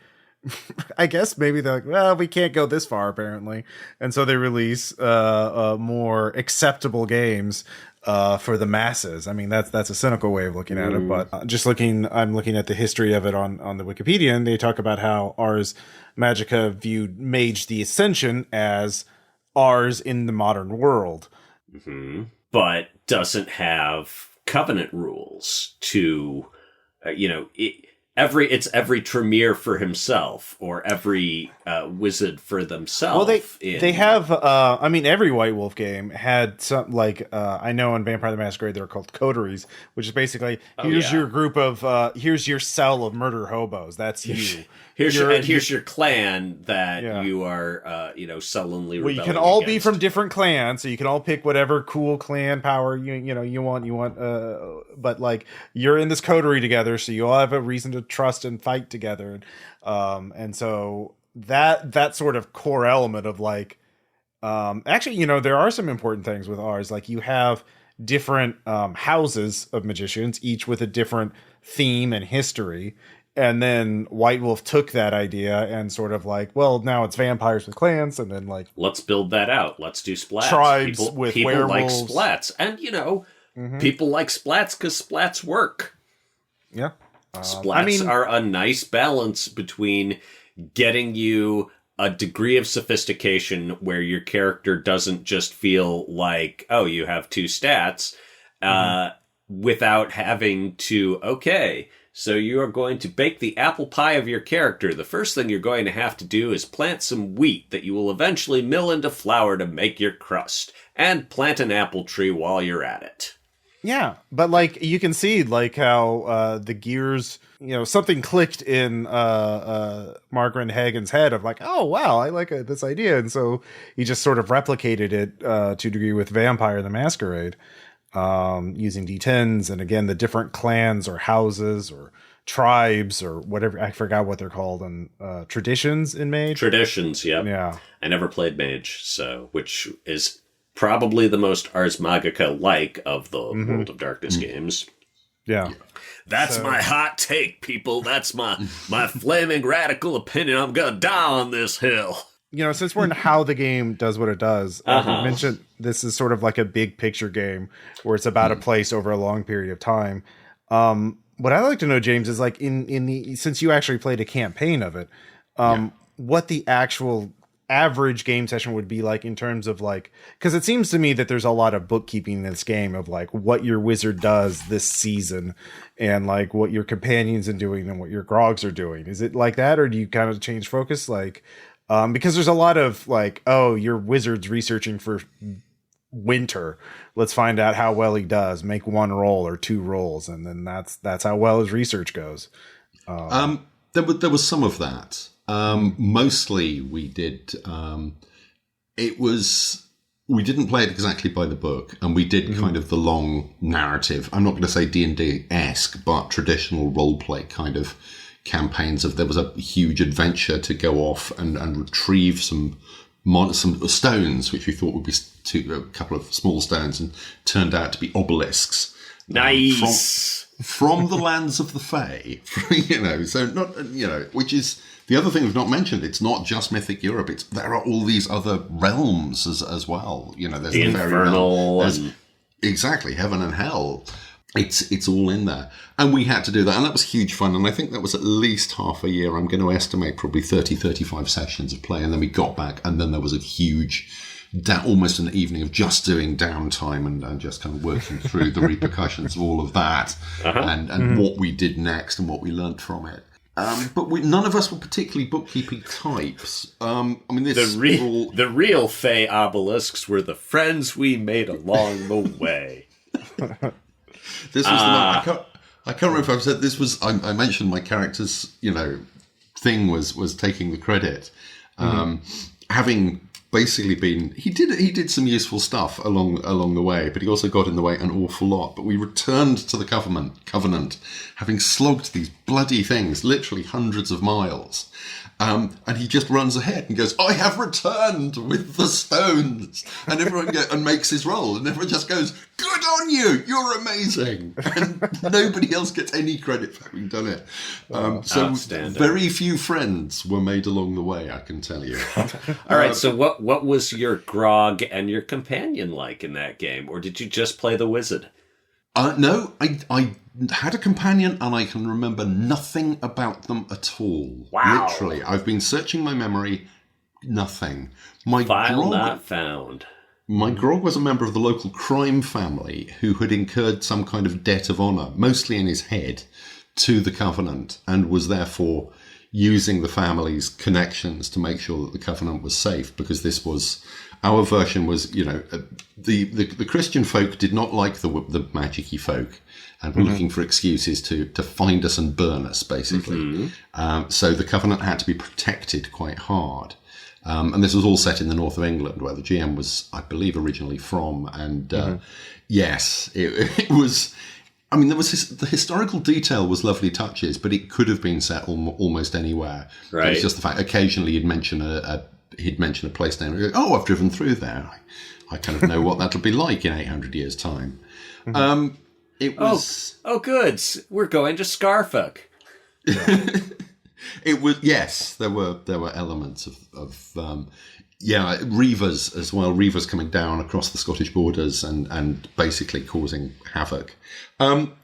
S1: I guess maybe they're like, well, we can't go this far apparently. And so they release more acceptable games for the masses. I mean, that's a cynical way of looking at it, but I'm looking at the history of it on the Wikipedia, and they talk about how Ars Magica viewed Mage the Ascension as Ars in the modern world.
S2: But doesn't have Covenant rules to, every Tremere for himself, or every wizard for themselves.
S1: Well, they have. I mean, every White Wolf game had some, like, I know in Vampire the Masquerade they're called coteries, which is basically here's your group of here's your cell of murder hobos. That's you.
S2: Here's your clan that you are, sullenly.
S1: Well, you can all be from different clans, so you can all pick whatever cool clan power you want. But like, you're in this coterie together, so you all have a reason to trust and fight together. And so that sort of core element of like, actually, there are some important things with ours. Like, you have different houses of magicians, each with a different theme and history. And then White Wolf took that idea and sort of like, well, now it's vampires with clans, and then like,
S2: let's build that out. Let's do splats.
S1: Tribes with
S2: people
S1: werewolves.
S2: Like splats, and people like splats because splats work.
S1: Yeah,
S2: splats are a nice balance between getting you a degree of sophistication where your character doesn't just feel like, oh, you have two stats, without having to, okay, so you are going to bake the apple pie of your character. The first thing you're going to have to do is plant some wheat that you will eventually mill into flour to make your crust, and plant an apple tree while you're at it.
S1: Yeah, but like, you can see like how the gears, something clicked in Margaret Hagen's head of like, oh wow, I like this idea, and so he just sort of replicated it to a degree with Vampire the Masquerade. using D10s, and again the different clans or houses or tribes or whatever, I forgot what they're called, and traditions in Mage.
S2: Traditions, yep.
S1: Yeah.
S2: I never played Mage, which is probably the most Ars Magica like of the World of Darkness games.
S1: Yeah.
S2: That's my hot take, people. That's my flaming radical opinion. I'm gonna die on this hill.
S1: You know, since we're in how the game does what it does, you mentioned this is sort of like a big picture game where it's about a place over a long period of time. What I'd like to know, James, is like in the, since you actually played a campaign of it, what the actual average game session would be like in terms of like, because it seems to me that there's a lot of bookkeeping in this game of like what your wizard does this season and like what your companions are doing and what your grogs are doing. Is it like that, or do you kind of change focus? Like, because there's a lot of like, oh, your wizard's researching for winter. Let's find out how well he does. Make one roll or two rolls, and then that's how well his research goes.
S3: There was some of that. Mostly we did. We didn't play it exactly by the book, and we did kind of the long narrative. I'm not going to say D&D-esque, but traditional role play kind of campaigns. There was a huge adventure to go off and retrieve some stones, which we thought would be a couple of small stones, and turned out to be obelisks.
S2: Nice.
S3: From the lands of the Fae, which is the other thing we've not mentioned. It's not just Mythic Europe. There are all these other realms as well. You know, there's the
S2: Infernal,
S3: exactly, heaven and hell. It's all in there, and we had to do that, and that was huge fun. And I think that was at least half a year. I'm going to estimate probably 35 sessions of play, and then we got back, and then there was a huge, almost an evening of just doing downtime and just kind of working through the repercussions of all of that, and what we did next and what we learnt from it. But none of us were particularly bookkeeping types. I mean,
S2: the real Fae obelisks were the friends we made along the way.
S3: This was the one, I can't remember if I've said this was. I mentioned my character's, thing was taking the credit, having basically been. He did some useful stuff along the way, but he also got in the way an awful lot. But we returned to the Covenant, having slogged these bloody things, literally hundreds of miles. And he just runs ahead and goes, "I have returned with the stones," and everyone and makes his roll, and everyone just goes, "Good on you! You're amazing!" And nobody else gets any credit for having done it. So very few friends were made along the way, I can tell you.
S2: All right. So what was your grog and your companion like in that game, or did you just play the wizard?
S3: No, I had a companion, and I can remember nothing about them at all.
S2: Wow.
S3: Literally, I've been searching my memory, nothing.
S2: File not found.
S3: My grog was a member of the local crime family who had incurred some kind of debt of honour, mostly in his head, to the Covenant, and was therefore using the family's connections to make sure that the Covenant was safe, because this was... Our version was, the Christian folk did not like the magic-y folk, and were looking for excuses to find us and burn us, basically. So the Covenant had to be protected quite hard. And this was all set in the north of England, where the GM was, I believe, originally from. And yes, it was... I mean, the historical detail was lovely touches, but it could have been set almost anywhere.
S2: Right.
S3: It's just the fact, occasionally he'd mention a place name and go, "Oh, I've driven through there. I kind of know what that'll be like in 800 years' time." It was... Oh,
S2: good. We're going to Scarfolk.
S3: It was... Yes, there were elements of reavers as well. Reavers coming down across the Scottish borders and basically causing havoc.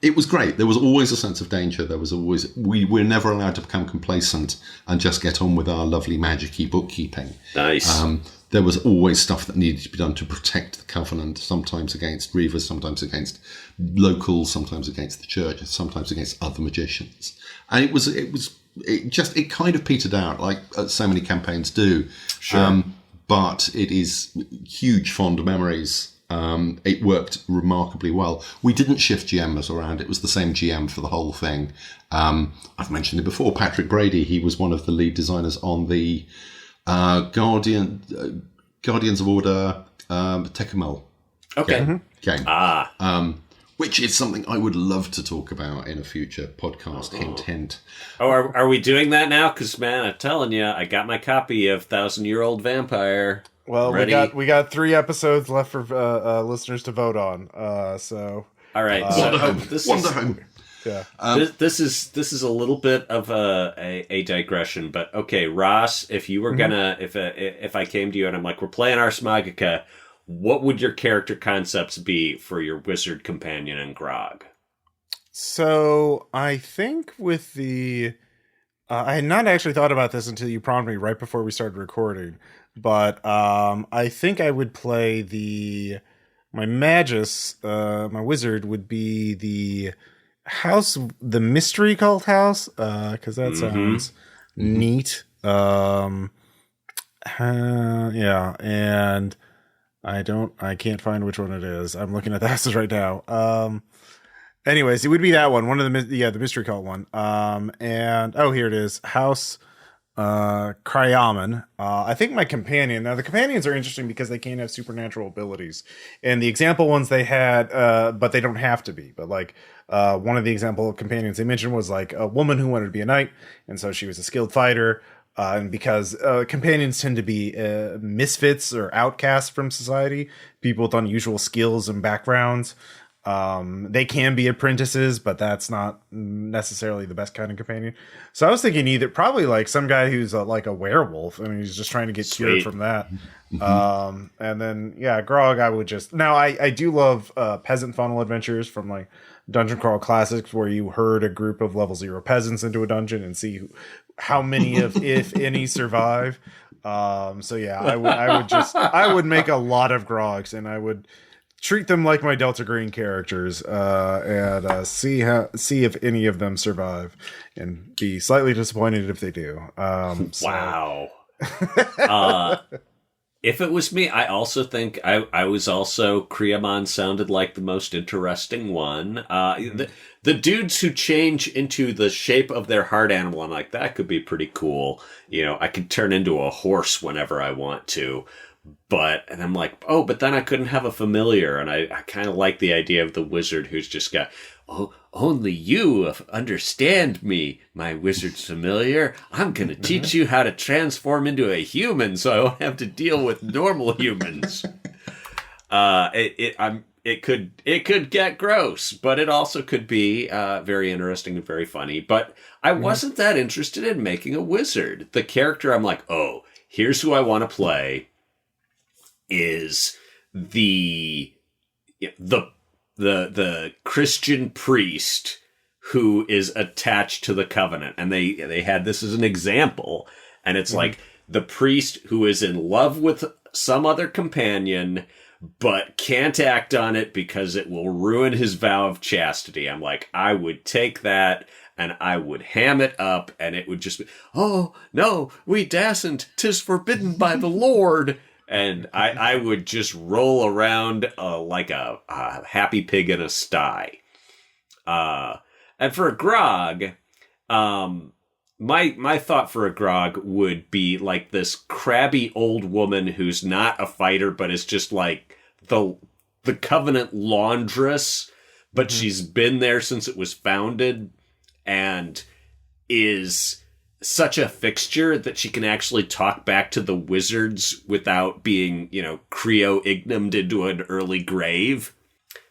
S3: It was great. There was always a sense of danger. There was always... We're never allowed to become complacent and just get on with our lovely magic-y bookkeeping.
S2: Nice.
S3: There was always stuff that needed to be done to protect the Covenant, sometimes against reavers, sometimes against locals, sometimes against the church, sometimes against other magicians. And it kind of petered out, like so many campaigns do.
S2: Sure.
S3: But it is huge fond memories. It worked remarkably well. We didn't shift GMs around. It was the same GM for the whole thing. I've mentioned it before. Patrick Brady, he was one of the lead designers on the Guardians of Order Tecumseh.
S2: Okay.
S3: Game.
S2: Ah.
S3: Which is something I would love to talk about in a future podcast. Hint.
S2: Oh, are we doing that now? Because, man, I'm telling you, I got my copy of 1,000-Year-Old Vampire.
S1: Well,
S2: ready.
S1: we got 3 episodes left for listeners to vote on. So
S2: All right.
S3: Wonder Home.
S1: yeah,
S2: This is a little bit of a digression, but okay, Ross, if you were gonna, if I came to you and I'm like, we're playing Ars Magica, what would your character concepts be for your wizard companion and grog?
S1: So I think with the, I had not actually thought about this until you prompted me right before we started recording, but I think I would play my magus, my wizard would be the mystery cult house, because that sounds neat. Yeah, and I can't find which one it is. I'm looking at the houses right now. Anyways, it would be that one of the mystery cult one. And here it is, House Cryaman. I think my companion. Now the companions are interesting because they can have supernatural abilities, and the example ones they had, but they don't have to be. But like one of the example companions they mentioned was like a woman who wanted to be a knight, and so she was a skilled fighter. And because companions tend to be misfits or outcasts from society, people with unusual skills and backgrounds, they can be apprentices, but that's not necessarily the best kind of companion. So I was thinking probably like some guy who's like a werewolf. I mean, he's just trying to get cured from that. And then, grog, I would just... Now, I do love peasant funnel adventures from like Dungeon Crawl Classics, where you herd a group of level 0 peasants into a dungeon and see how many if any survive. I would make a lot of grogs, and I would treat them like my Delta Green characters, and see if any of them survive, and be slightly disappointed if they do.
S2: Wow. If it was me, I also think I was also Kriamon sounded like the most interesting one. The dudes who change into the shape of their heart animal, I'm like, that could be pretty cool. You know, I could turn into a horse whenever I want to. And I'm like, but then I couldn't have a familiar. And I kind of like the idea of the wizard who's just got, only you understand me, my wizard's familiar. I'm going to teach you how to transform into a human so I won't have to deal with normal humans. It could get gross, but it also could be very interesting and very funny. But I wasn't that interested in making a wizard. The character, I'm like, here's who I want to play. Is the Christian priest who is attached to the covenant, and they had this as an example, and it's like the priest who is in love with some other companion but can't act on it because it will ruin his vow of chastity. I'm like, I would take that and I would ham it up, and it would just be, oh no, we dasn't, 'tis forbidden by the Lord. And I would just roll around like a happy pig in a sty. And for a grog, my thought for a grog would be like this crabby old woman who's not a fighter, but is just like the Covenant laundress, but she's been there since it was founded, and is such a fixture that she can actually talk back to the wizards without being, creo-ignimed into an early grave.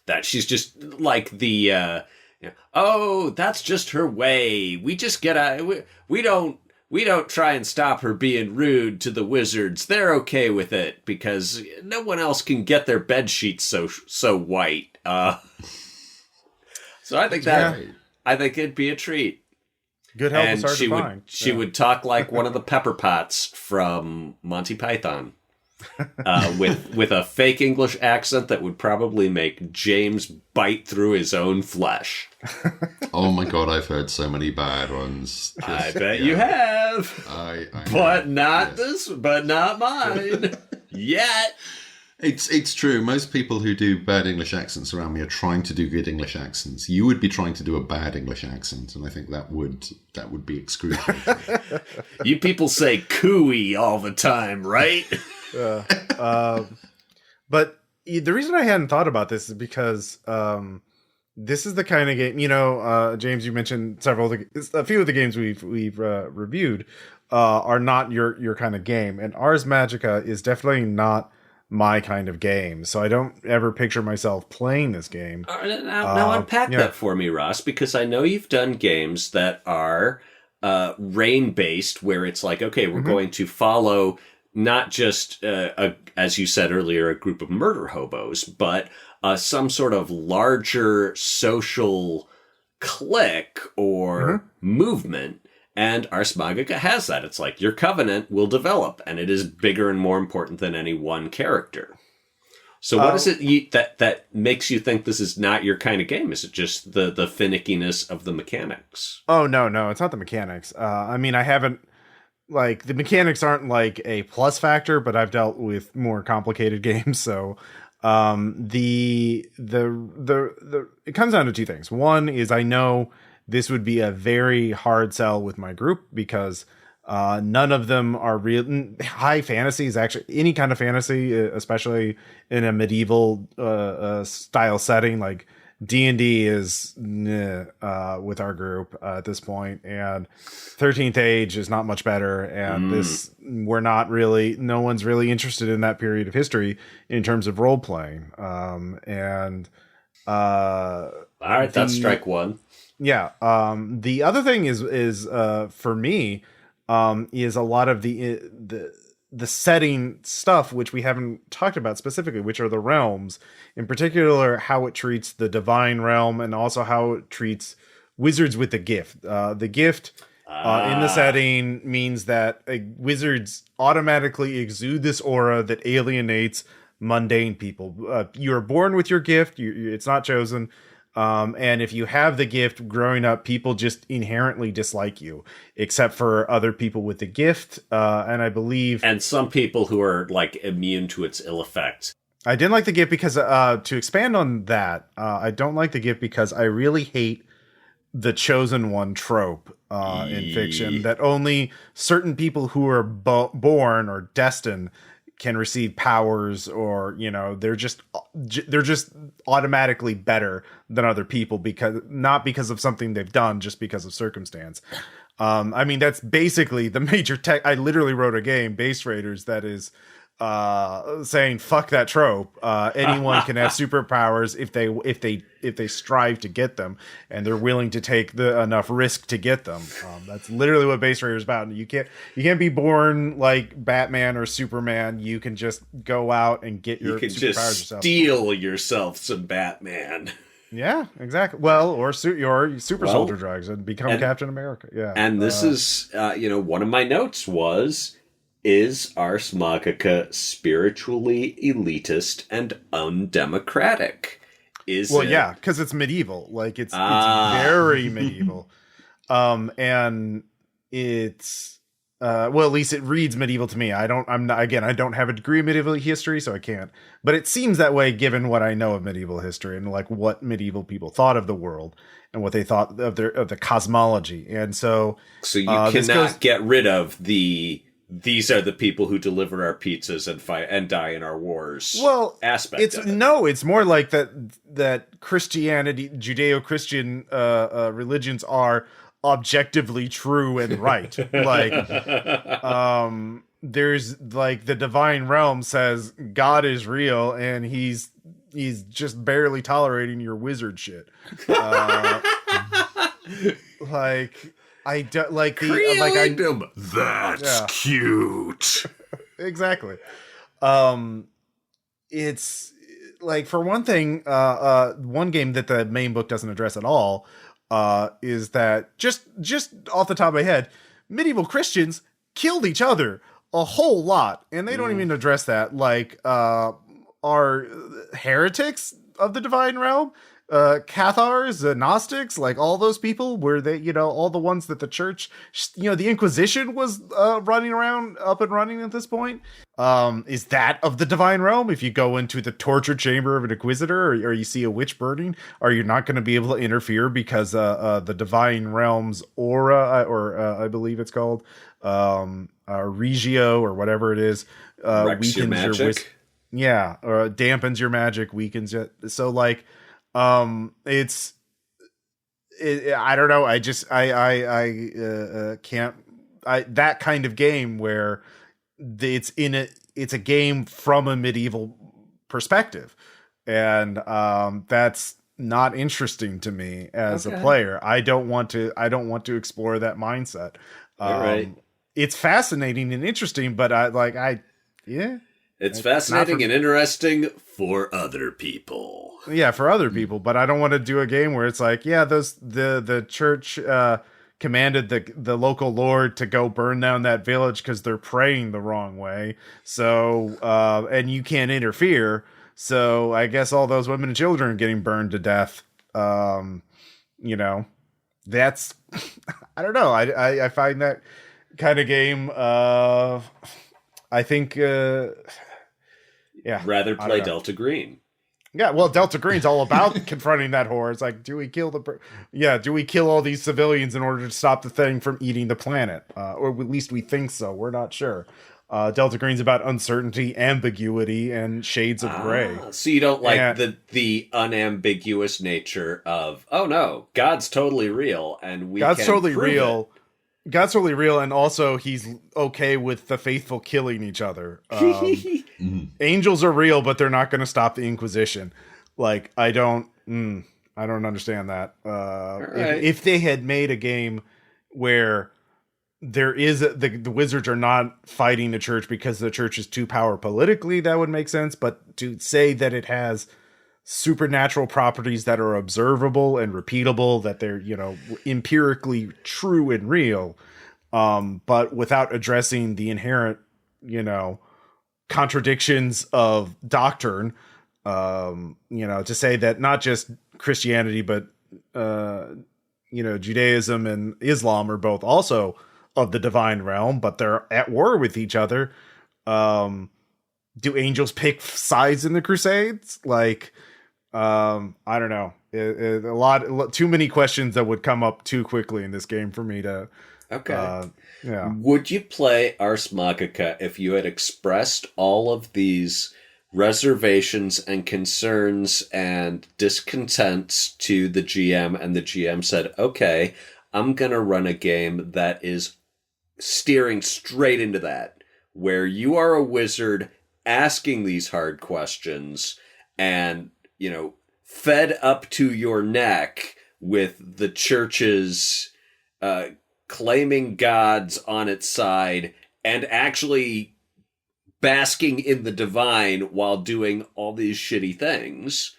S2: That she's just like the, that's just her way. We just we don't try and stop her being rude to the wizards. They're okay with it because no one else can get their bed sheets so white. So I think I think it'd be a treat.
S1: Good help is hard to find.
S2: She would talk like one of the Pepper Pots from Monty Python, with a fake English accent that would probably make James bite through his own flesh.
S3: Oh my god, I've heard so many bad ones.
S2: I bet you have. But not mine yet.
S3: It's true. Most people who do bad English accents around me are trying to do good English accents. You would be trying to do a bad English accent, and I think that would be excruciating.
S2: You people say cooey all the time, right?
S1: But the reason I hadn't thought about this is because this is the kind of game, James, you mentioned a few of the games we've reviewed are not your kind of game, and Ars Magica is definitely not my kind of game. So I don't ever picture myself playing this game.
S2: Now unpack that for me, Ross, because I know you've done games that are reign based, where it's like, okay, we're going to follow not just as you said earlier, a group of murder hobos, but some sort of larger social clique or movement. And Ars Magica has that. It's like your covenant will develop, and it is bigger and more important than any one character. So what is it that makes you think this is not your kind of game? Is it just the finickiness of the mechanics?
S1: Oh, no, it's not the mechanics. I mean, I haven't, like, the mechanics aren't like a plus factor, but I've dealt with more complicated games, so it comes down to two things. One is I know this would be a very hard sell with my group because none of them are real. High fantasy is actually any kind of fantasy, especially in a medieval style setting. Like D&D is with our group at this point, and 13th Age is not much better. And no one's really interested in that period of history in terms of role playing. All
S2: right, that's strike one.
S1: Yeah. The other thing is for me, is a lot of the setting stuff, which we haven't talked about specifically, which are the realms, in particular, how it treats the divine realm and also how it treats wizards with the gift. The gift in the setting means that wizards automatically exude this aura that alienates mundane people. You're born with your gift. It's not chosen. And if you have the gift growing up, people just inherently dislike you, except for other people with the gift. And I believe,
S2: and some people who are like immune to its ill effects.
S1: I didn't like the gift because, to expand on that, I don't like the gift because I really hate the chosen one trope, in fiction, that only certain people who are born or destined can receive powers, or they're just automatically better than other people, not because of something they've done, just because of circumstance. I mean, that's basically the major tech. I literally wrote a game, Base Raiders, that is saying fuck that trope. Anyone can have superpowers if they strive to get them, and they're willing to take enough risk to get them. That's literally what Base Raider is about. You can't be born like Batman or Superman. You can just go out and get your superpowers yourself.
S2: Steal yourself some Batman.
S1: Yeah, exactly. Well, or your super soldier drugs and become Captain America. Yeah.
S2: And this is one of my notes is Ars Magica spiritually elitist and undemocratic?
S1: Yeah, because it's medieval. Like it's very medieval, and it's at least it reads medieval to me. I don't have a degree in medieval history, so I can't. But it seems that way given what I know of medieval history and like what medieval people thought of the world and what they thought of the cosmology. And so
S2: you cannot get rid of these are the people who deliver our pizzas and fight and die in our wars.
S1: Well,
S2: aspect.
S1: It's more like that Christianity, Judeo-Christian religions are objectively true and right. Like, there's like the divine realm says God is real, and he's just barely tolerating your wizard shit. Like. I don't like the
S2: That's cute.
S1: Exactly. It's like, for one thing, one game that the main book doesn't address at all is that just off the top of my head, medieval Christians killed each other a whole lot, and they don't even address that. Like, are heretics of the divine realm? Cathars, Gnostics, like all those people, were they, all the ones that the church, the Inquisition was up and running at this point. Is that of the divine realm? If you go into the torture chamber of an inquisitor, or you see a witch burning, are you not going to be able to interfere because the divine realm's aura, or I believe it's called Regio, or whatever it is,
S2: weakens your magic?
S1: Yeah, or dampens your magic, weakens it. So like, it's, I don't know. I can't. That kind of game where it's a game from a medieval perspective, and that's not interesting to me as a player. I don't want to explore that mindset.
S2: All right.
S1: It's fascinating and interesting, but
S2: it's fascinating and interesting for other people.
S1: Yeah, for other people, but I don't want to do a game where it's like, yeah, the church commanded the local lord to go burn down that village because they're praying the wrong way. So, and you can't interfere. So I guess all those women and children are getting burned to death. You know, that's, I don't know. I find that kind of game, I think,
S2: rather play Delta Green.
S1: Yeah, well, Delta Green's all about confronting that horror. It's like, do we kill all these civilians in order to stop the thing from eating the planet? Or at least we think so. We're not sure. Delta Green's about uncertainty, ambiguity, and shades of gray.
S2: So you don't like the unambiguous nature of, oh no, God's totally real, and God's totally real.
S1: God's totally real, and also he's okay with the faithful killing each other. Angels are real, but they're not going to stop the Inquisition. Like, I don't understand that.
S2: Right.
S1: If they had made a game where there is the wizards are not fighting the church because the church is too powerful politically, that would make sense. But to say that it has supernatural properties that are observable and repeatable, that they're, empirically true and real, but without addressing the inherent, contradictions of doctrine, to say that not just Christianity, but, Judaism and Islam are both also of the divine realm, but they're at war with each other. Do angels pick sides in the Crusades? Like, I don't know. Too many questions that would come up too quickly in this game for me to.
S2: Okay.
S1: Yeah.
S2: Would you play Ars Magica if you had expressed all of these reservations and concerns and discontents to the GM, and the GM said, okay, I'm going to run a game that is steering straight into that, where you are a wizard asking these hard questions and, fed up to your neck with the church's claiming gods on its side and actually basking in the divine while doing all these shitty things.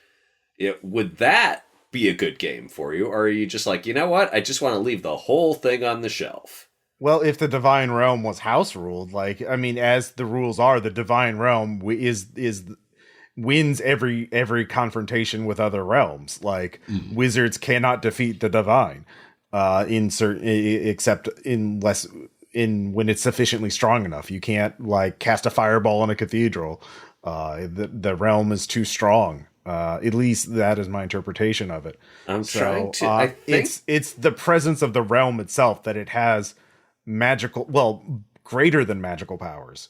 S2: Would that be a good game for you? Or are you just like, you know what? I just want to leave the whole thing on the shelf.
S1: Well, if the divine realm was house ruled, as the rules are, the divine realm wins every confrontation with other realms. Wizards cannot defeat the divine, except when it's sufficiently strong enough. You can't cast a fireball on a cathedral. The realm is too strong. At least that is my interpretation of it. It's the presence of the realm itself that it has greater than magical powers.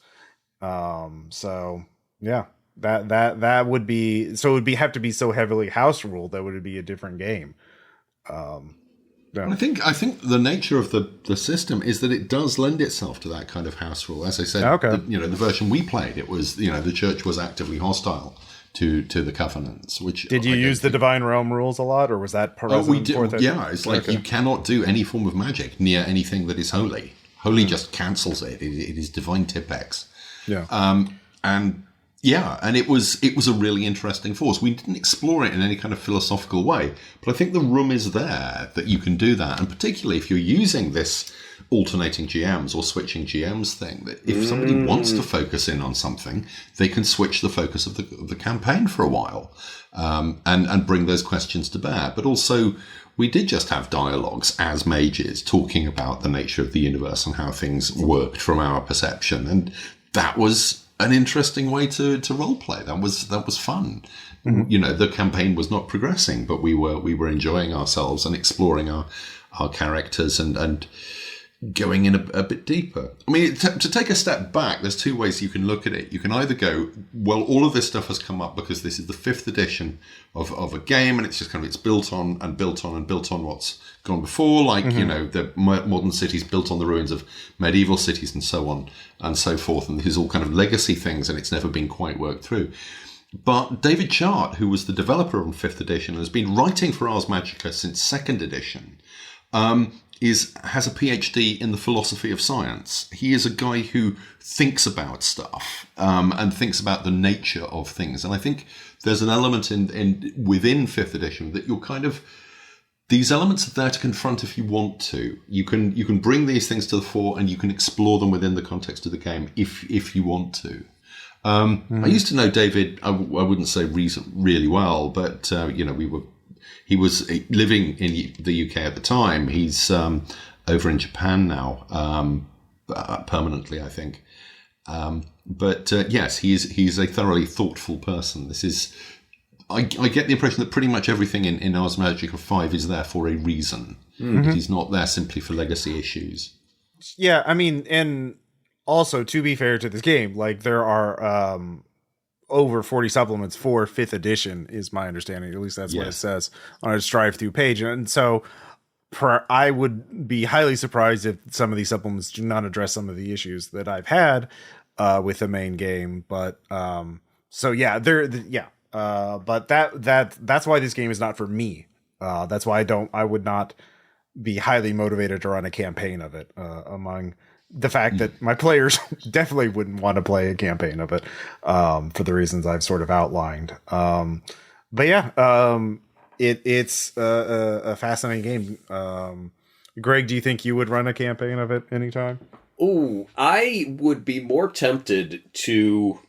S1: That would be, so it would have to be so heavily house ruled that would be a different game. I
S3: think the nature of the system is that it does lend itself to that kind of house rule. As I said, the version we played, it was, the church was actively hostile to the covenants. Which
S1: did you use the divine realm rules a lot, or was that part of
S3: we did? Yeah, it's like you cannot do any form of magic near anything that is holy. Holy just cancels it. It is divine Tipex.
S1: Yeah.
S3: And it was a really interesting force. We didn't explore it in any kind of philosophical way, but I think the room is there that you can do that. And particularly if you're using this alternating GMs or switching GMs thing, that if somebody wants to focus in on something, they can switch the focus of the campaign for a while, and bring those questions to bear. But also, we did just have dialogues as mages talking about the nature of the universe and how things worked from our perception. And that was an interesting way to role play. That was fun. Mm-hmm. The campaign was not progressing, but we were enjoying ourselves and exploring our characters and going in a bit deeper. I mean, to take a step back, there's two ways you can look at it. You can either go, well, all of this stuff has come up because this is the 5th edition of a game, and it's just kind of, it's built on and built on and built on what's gone before, like, you know, the modern cities built on the ruins of medieval cities and so on and so forth. And this is all kind of legacy things, and it's never been quite worked through. But David Chart, who was the developer on 5th edition, has been writing for Ars Magica since 2nd edition, has a PhD in the philosophy of science. He is a guy who thinks about stuff and thinks about the nature of things. And I think there's an element within 5th edition that you're kind of, these elements are there to confront if you want to. You can bring these things to the fore and you can explore them within the context of the game if you want to. I used to know David, I wouldn't say really well, but you know, he was living in the UK at the time. He's over in Japan now, permanently, I think. But yes, he's a thoroughly thoughtful person. This is, I get the impression that pretty much everything in Ars Magica 5 is there for a reason. He's not there simply for legacy issues.
S1: Yeah, I mean, and also, to be fair to this game, like, there are over 40 supplements for 5th edition, is my understanding. At least that's what it says on its drive-through page. And so I would be highly surprised if some of these supplements do not address some of the issues that I've had with the main game. But so yeah, but that's why this game is not for me. That's why I would not be highly motivated to run a campaign of it, among the fact that my players definitely wouldn't want to play a campaign of it, for the reasons I've sort of outlined. But yeah, it's a fascinating game. Greg, do you think you would run a campaign of it anytime?
S2: Ooh, I would be more tempted to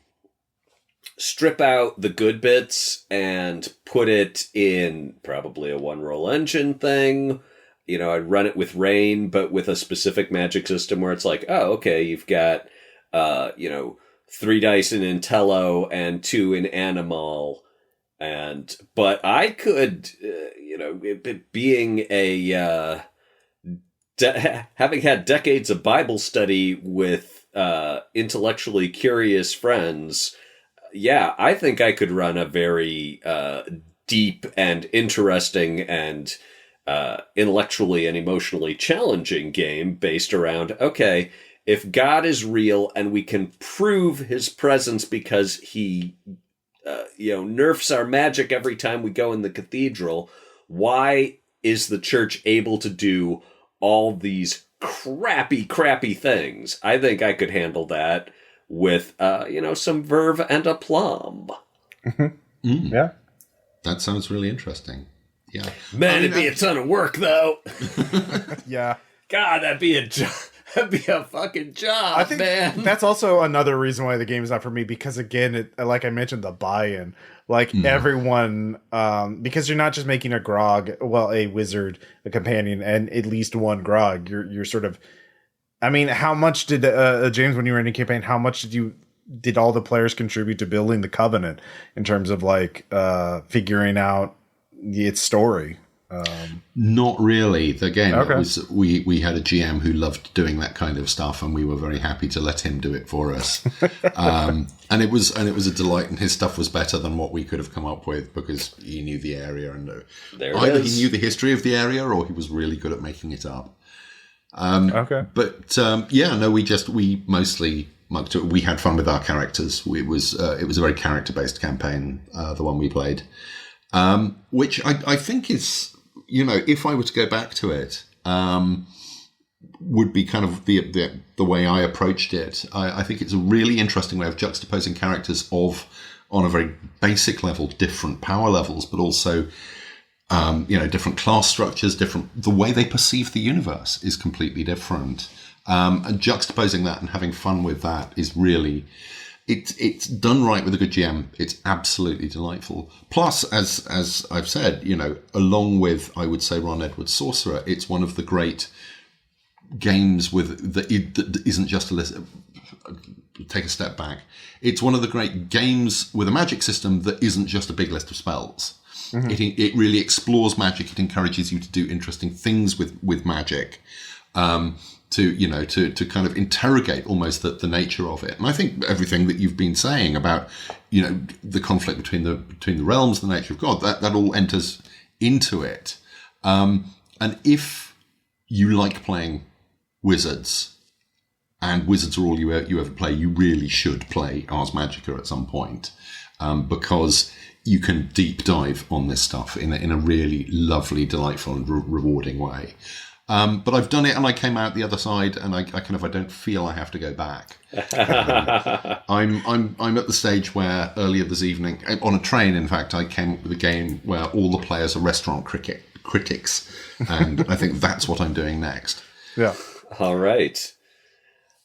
S2: strip out the good bits and put it in probably a one-roll engine thing. You know, I'd run it with rain, but with a specific magic system where it's like, oh, okay, you've got, 3 dice in Intello and 2 in Animal. But I could, being having had decades of Bible study with intellectually curious friends, yeah, I think I could run a very deep and interesting and intellectually and emotionally challenging game based around, okay, if God is real and we can prove his presence because he, nerfs our magic every time we go in the cathedral, why is the church able to do all these crappy things? I think I could handle that with, some verve and aplomb.
S1: Yeah.
S3: That sounds really interesting. Yeah.
S2: Man, it'd be a ton of work, though.
S1: Yeah.
S2: God, that'd be a job. That'd be a fucking job,
S1: I think
S2: man.
S1: That's also another reason why the game is not for me, because again, like I mentioned, the buy-in, like everyone, because you're not just making a grog, well, a wizard, a companion, and at least one grog. You're sort of, I mean, how much did James, when you were in a campaign, how much did all the players contribute to building the Covenant in terms of like figuring out its story?
S3: Not really. Again, we had a GM who loved doing that kind of stuff, and we were very happy to let him do it for us. And it was a delight, and his stuff was better than what we could have come up with because he knew the area, and either he knew the history of the area or he was really good at making it up. But we mostly mucked it. We had fun with our characters. It was a very character based campaign, the one we played. Which I think is, if I were to go back to it, would be kind of the way I approached it. I think it's a really interesting way of juxtaposing characters on a very basic level, different power levels, but also, different class structures, the way they perceive the universe is completely different. And juxtaposing that and having fun with that is really... It's done right with a good GM. It's absolutely delightful. Plus, as I've said, along with, I would say, Ron Edwards' Sorcerer, it's one of the great games that isn't just a list. Take a step back. It's one of the great games with a magic system that isn't just a big list of spells. Mm-hmm. It really explores magic. It encourages you to do interesting things with magic. to kind of interrogate almost the nature of it. And I think everything that you've been saying about, the conflict between the realms, the nature of God, that all enters into it. And if you like playing Wizards, and Wizards are all you ever play, you really should play Ars Magica at some point, because you can deep dive on this stuff in a really lovely, delightful, and rewarding way. But I've done it, and I came out the other side, and I don't feel I have to go back. I'm at the stage where earlier this evening, on a train, in fact, I came up with a game where all the players are restaurant critics, and I think that's what I'm doing next.
S1: Yeah.
S2: All right.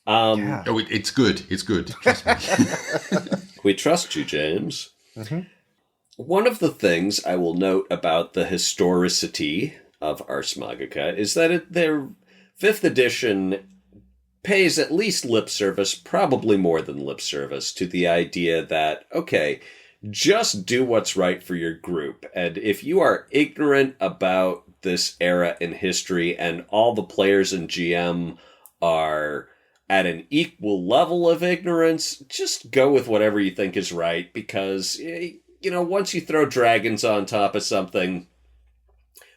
S1: Yeah.
S3: Oh, it's good. It's good. Trust me.
S2: We trust you, James.
S1: Mm-hmm.
S2: One of the things I will note about the historicity of Ars Magica is that their 5th edition pays at least lip service, probably more than lip service, to the idea that, okay, just do what's right for your group. And if you are ignorant about this era in history and all the players in GM are at an equal level of ignorance, just go with whatever you think is right, because, once you throw dragons on top of something,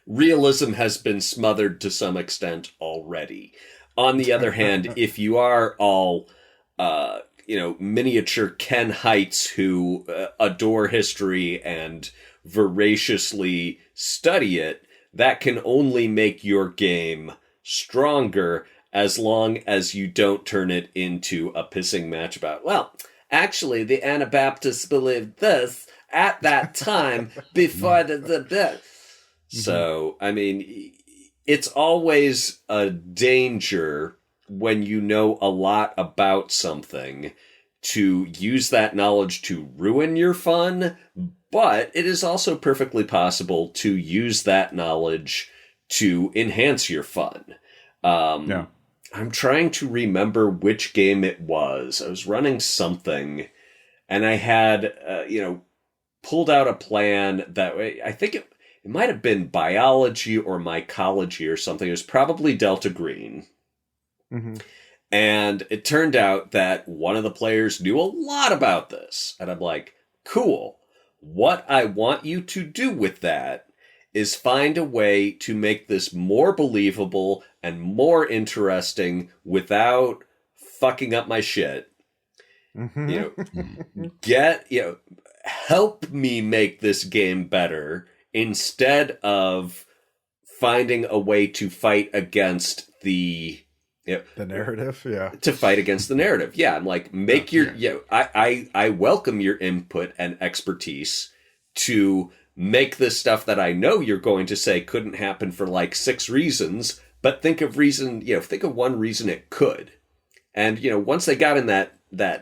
S2: realism has been smothered to some extent already. On the other hand, if you are all, miniature Ken Heights who adore history and voraciously study it, that can only make your game stronger as long as you don't turn it into a pissing match about, well, actually, the Anabaptists believed this at that time before the. So, I mean, it's always a danger when you know a lot about something to use that knowledge to ruin your fun, but it is also perfectly possible to use that knowledge to enhance your fun.
S1: Yeah.
S2: I'm trying to remember which game it was. I was running something, and I had, pulled out a plan that I think it might have been biology or mycology or something. It was probably Delta Green.
S1: Mm-hmm.
S2: And it turned out that one of the players knew a lot about this. And I'm like, cool. What I want you to do with that is find a way to make this more believable and more interesting without fucking up my shit.
S1: Mm-hmm.
S2: Help me make this game better instead of finding a way to fight against the
S1: narrative. Yeah.
S2: To fight against the narrative. Yeah. I'm like, I welcome your input and expertise to make this stuff that I know you're going to say couldn't happen for like 6 reasons, but think of one reason it could. And, once they got in that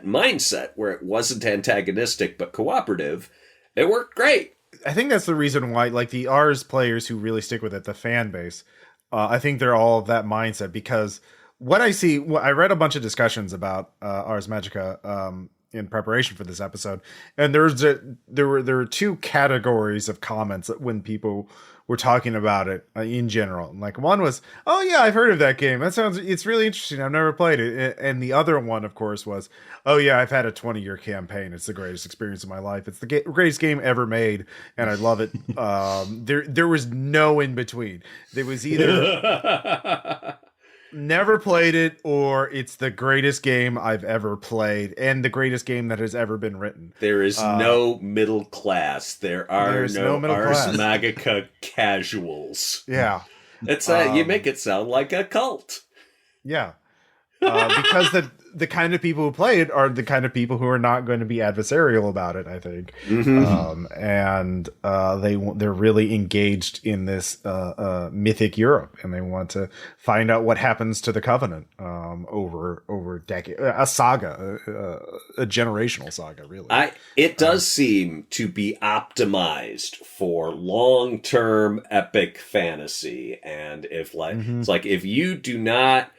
S2: mindset where it wasn't antagonistic but cooperative, it worked great.
S1: I think that's the reason why, like, the Ars players who really stick with it, the fan base, I think they're all of that mindset, because what I see, I read a bunch of discussions about Ars Magica in preparation for this episode, and there were 2 categories of comments when people were talking about it in general. Like, one was, "Oh yeah, I've heard of that game. It's really interesting. I've never played it." And the other one, of course, was, "Oh yeah, I've had a 20-year campaign. It's the greatest experience of my life. It's the greatest game ever made, and I love it." There was no in between. There was either never played it, or it's the greatest game I've ever played and the greatest game that has ever been written.
S2: There is no middle class. There are no Ars Magica casuals.
S1: Yeah.
S2: It's you make it sound like a cult.
S1: Yeah. Because the kind of people who play it are the kind of people who are not going to be adversarial about it, I think.
S2: Mm-hmm.
S1: And they're really engaged in this mythic Europe, and they want to find out what happens to the Covenant over decades, a saga, a generational saga, really.
S2: It does seem to be optimized for long-term epic fantasy, and it's like if you do not.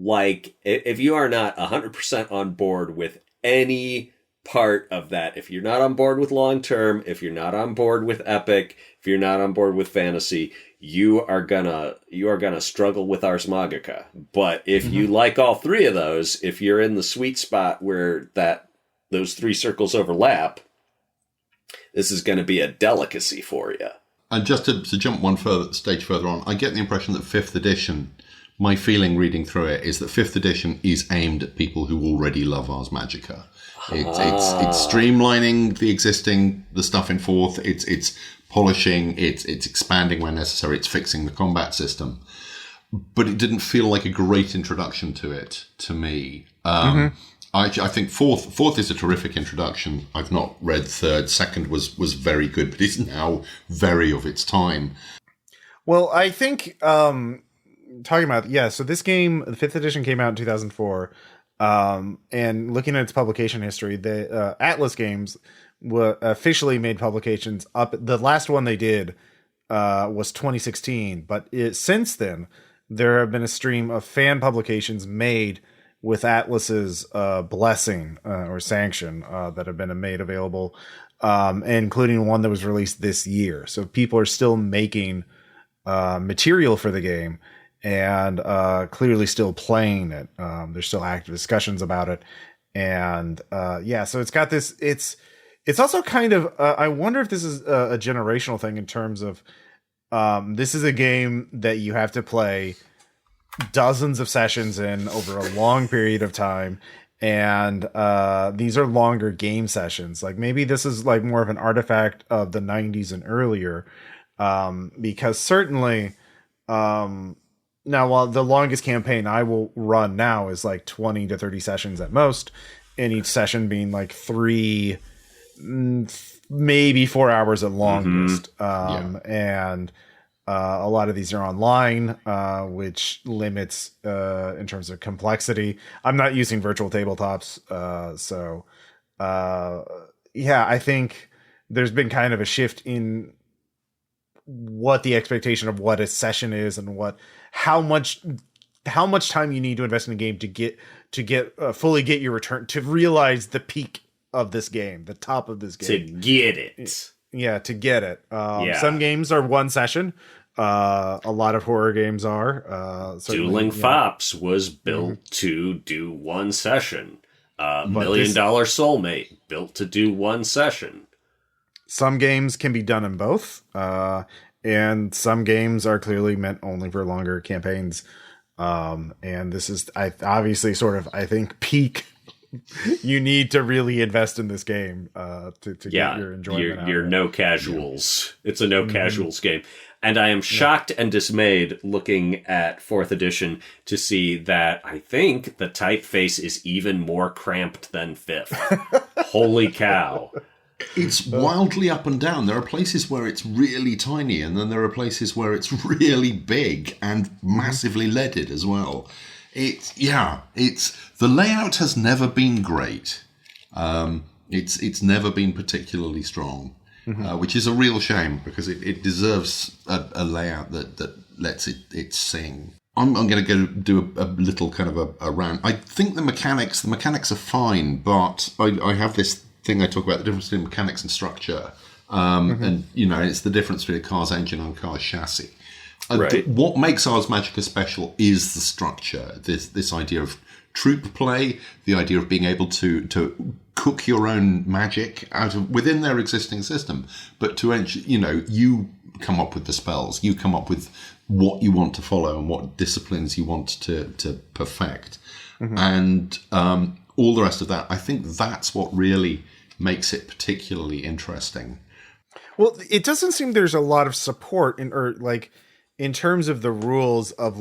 S2: Like, if you are not 100% on board with any part of that. If you're not on board with long term, if you're not on board with epic, if you're not on board with fantasy, you are gonna struggle with Ars Magica. But if you like all three of those, if you're in the sweet spot where those three circles overlap, this is going to be a delicacy for you.
S3: And just to jump one stage further on, I get the impression that 5th edition, my feeling reading through it is that 5th edition is aimed at people who already love Ars Magica. It's streamlining the stuff in 4th. It's polishing. It's expanding where necessary. It's fixing the combat system. But it didn't feel like a great introduction to it to me. I think fourth is a terrific introduction. I've not read 3rd. 2nd was very good, but it's now very of its time.
S1: Well, I think talking about so this game, the 5th edition, came out in 2004. And looking at its publication history, the Atlas Games officially made publications up. The last one they did was 2016, but since then there have been a stream of fan publications made with Atlas's blessing or sanction that have been made available, including one that was released this year. So people are still making material for the game and clearly still playing it. There's still active discussions about it. And so it's got this, it's also kind of, I wonder if this is a generational thing in terms of this is a game that you have to play dozens of sessions in over a long period of time, and these are longer game sessions. Like maybe this is like more of an artifact of the 90s and earlier, because certainly now, while the longest campaign I will run now is like 20 to 30 sessions at most, and each session being like 3 maybe 4 hours at longest. And a lot of these are online, which limits in terms of complexity. I'm not using virtual tabletops. I think there's been kind of a shift in what the expectation of what a session is and how much time you need to invest in a game to get fully get your return, to realize the peak of this game, the top of this game.
S2: To get it.
S1: Yeah, to get it. Some games are one session. A lot of horror games are.
S2: Dueling Fops was built to do one session. $1 Million Soulmate, built to do one session.
S1: Some games can be done in both. And some games are clearly meant only for longer campaigns. And this is obviously sort of, I think, peak. You need to really invest in this game to get your enjoyment.
S2: You're no casuals. It's a no casuals game. And I am shocked and dismayed looking at 4th edition to see that I think the typeface is even more cramped than 5th. Holy cow.
S3: It's wildly up and down. There are places where it's really tiny, and then there are places where it's really big and massively leaded as well. The layout has never been great. It's never been particularly strong, which is a real shame because it deserves a layout that lets it sing. I'm going to go do a little kind of a rant. I think the mechanics are fine, but I have this thing I talk about, the difference between mechanics and structure. And, it's the difference between a car's engine and a car's chassis.
S2: Right.
S3: What makes Ars Magica special is the structure. This idea of troop play, the idea of being able to cook your own magic within their existing system, but you come up with the spells, you come up with what you want to follow and what disciplines you want to perfect, and all the rest of that. I think that's what really makes it particularly interesting.
S1: Well, it doesn't seem there's a lot of support in terms of the rules of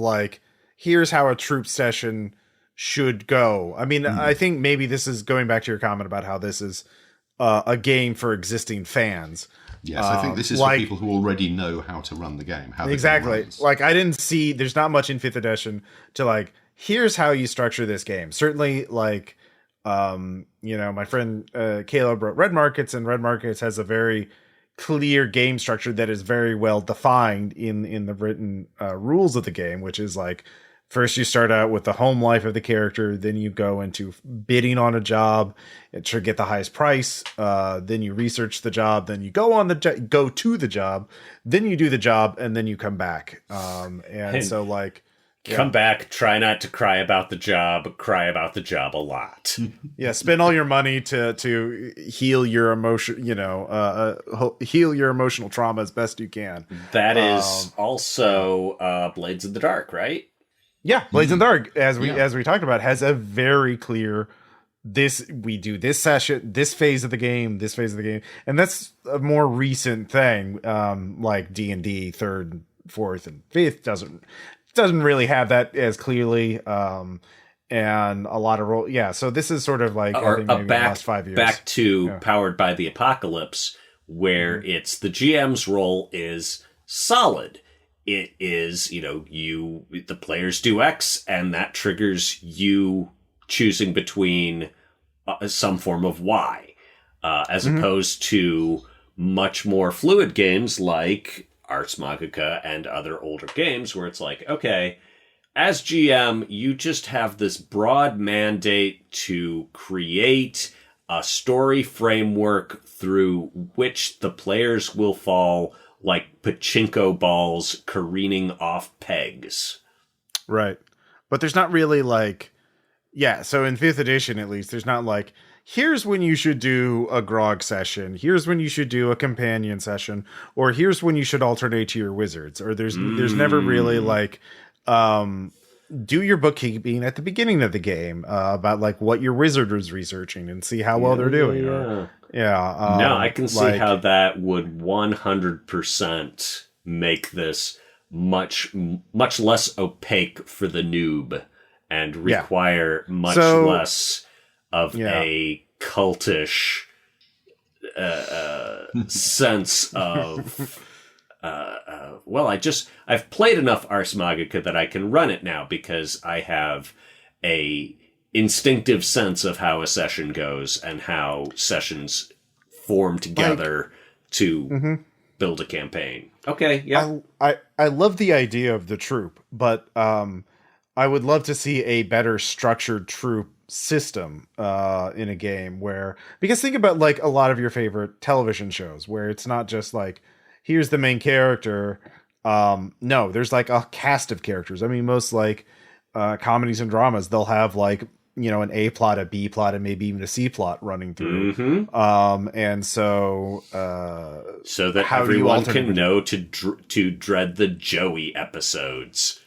S1: here's how a troop session should go. I mean, I think maybe this is going back to your comment about how this is a game for existing fans.
S3: Yes, I think this is for people who already know how to run the game.
S1: Exactly. I didn't see, there's not much in 5th edition to here's how you structure this game. Certainly my friend Caleb wrote Red Markets, and Red Markets has a very clear game structure that is very well defined in the written rules of the game, which is first you start out with the home life of the character, then you go into bidding on a job to get the highest price, then you research the job, then you go on go to the job, then you do the job, and then you come back. And so like
S2: come back, try not to cry about the job a lot.
S1: Yeah, spend all your money to heal your emotion, heal your emotional trauma as best you can.
S2: That is also Blades in the Dark, right?
S1: Yeah, Blades in the Dark, as we talked about, has a very clear we do this session, this phase of the game, and that's a more recent thing. Like D&D 3rd, 4th, and 5th doesn't really have that as clearly. And a lot of so this is sort of like I think maybe the last 5 years.
S2: Back to Powered by the Apocalypse, where it's the GM's role is solid. It is, the players do X, and that triggers you choosing between some form of Y, as opposed to much more fluid games like Ars Magica and other older games where it's like, okay, as GM, you just have this broad mandate to create a story framework through which the players will fall like pachinko balls careening off pegs.
S1: Right. But there's not really like, so in 5th edition, at least, there's not like, here's when you should do a grog session, here's when you should do a companion session, or here's when you should alternate to your wizards. Or there's never really like, do your bookkeeping at the beginning of the game about like what your wizard is researching and see how well they're doing. No,
S2: I can see how that would 100% make this much less opaque for the noob and require much less of a cultish sense of I've played enough Ars Magica that I can run it now because I have a instinctive sense of how a session goes and how sessions form together to build a campaign. Okay, yeah.
S1: I love the idea of the troop, but I would love to see a better structured troop system in a game because think about like a lot of your favorite television shows where it's not just like, here's the main character. No, there's like a cast of characters. I mean, most like comedies and dramas, they'll have like, an A plot, a B plot, and maybe even a C plot running through. And so
S2: that everyone can know to dread the Joey episodes.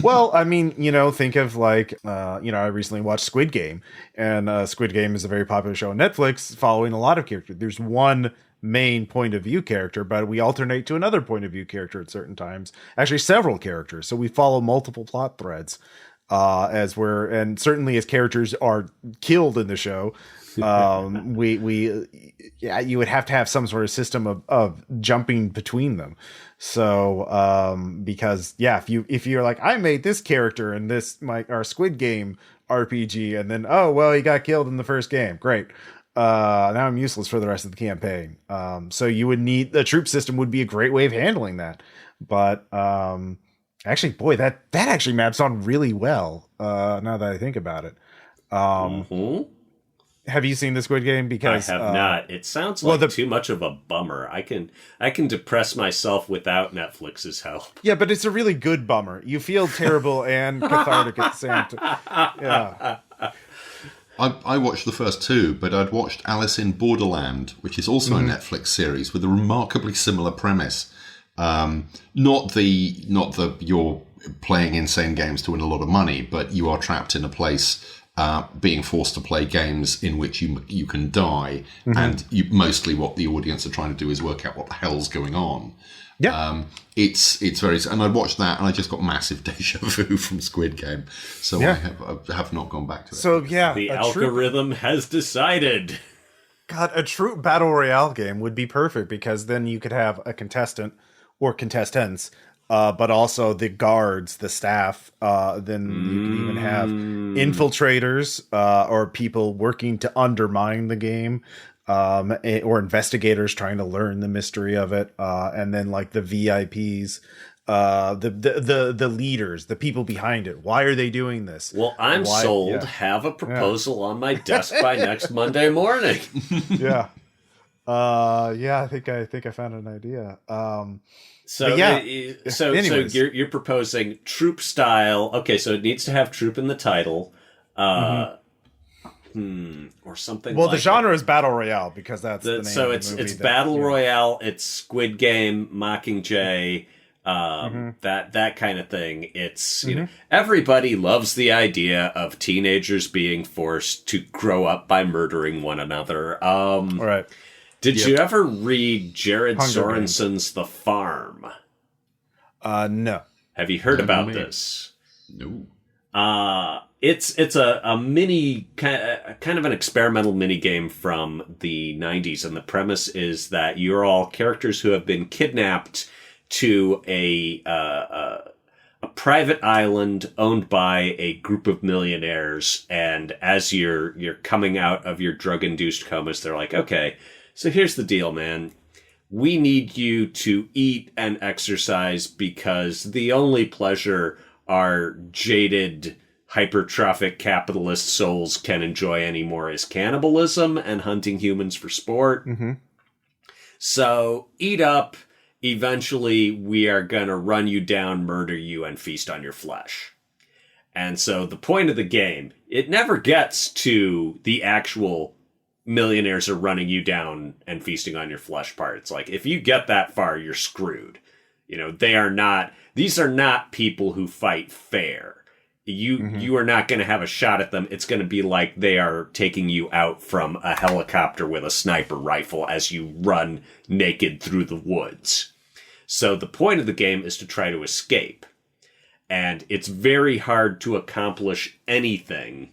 S1: Well, I mean, think of like, I recently watched Squid Game, and Squid Game is a very popular show on Netflix following a lot of characters. There's one main point of view character, but we alternate to another point of view character at certain times, actually several characters. So we follow multiple plot threads, and certainly as characters are killed in the show, you would have to have some sort of system of jumping between them. So, because if you're like, I made this character in our Squid Game RPG, and then, he got killed in the first game. Great. Now I'm useless for the rest of the campaign. So you would need the troop system would be a great way of handling that. But, actually, boy, that actually maps on really well. Now that I think about it. Have you seen the Squid Game? Because
S2: I have not. It sounds like too much of a bummer. I can depress myself without Netflix's help.
S1: Yeah, but it's a really good bummer. You feel terrible and cathartic at the same time. Yeah.
S3: I watched the first two, but I'd watched Alice in Borderland, which is also a Netflix series with a remarkably similar premise. Not the you're playing insane games to win a lot of money, but you are trapped in a place being forced to play games in which you can die, and mostly what the audience are trying to do is work out what the hell's going on. Yeah, it's very, and I watched that and I just got massive deja vu from Squid Game, so I have not gone back to it.
S1: So the
S2: algorithm has decided.
S1: God, a true battle royale game would be perfect because then you could have a contestant or contestants. But also the guards, the staff, then you can even have infiltrators or people working to undermine the game, or investigators trying to learn the mystery of it. And then like the VIPs the leaders, the people behind it. Why are they doing this?
S2: Well, I'm sold.
S1: Yeah.
S2: Have a proposal on my desk by next Monday morning.
S1: Yeah. I think I found an idea.
S2: So you're proposing troop style. Okay, so it needs to have troop in the title. Or something.
S1: Well,
S2: like
S1: the genre is battle royale because that's the name
S2: so
S1: of the movie
S2: it's battle royale. It's Squid Game, Mockingjay, that kind of thing. It's you know, everybody loves the idea of teenagers being forced to grow up by murdering one another.
S1: Right.
S2: Did you ever read Jared
S1: Hunger
S2: Sorensen's The Farm?
S1: No.
S2: Have you heard about this?
S3: No.
S2: It's a mini kind of an experimental mini game from the 90s, and the premise is that you're all characters who have been kidnapped to a private island owned by a group of millionaires, and as you're coming out of your drug-induced comas, they're like, okay, so here's the deal, man. We need you to eat and exercise because the only pleasure our jaded, hypertrophic capitalist souls can enjoy anymore is cannibalism and hunting humans for sport. So eat up. Eventually, we are going to run you down, murder you, and feast on your flesh. And so the point of the game, it never gets to the actual millionaires are running you down and feasting on your flesh part. It's like, if you get that far, you're screwed. You know, these are not people who fight fair. You are not going to have a shot at them. It's going to be like they are taking you out from a helicopter with a sniper rifle as you run naked through the woods. So the point of the game is to try to escape. And it's very hard to accomplish anything.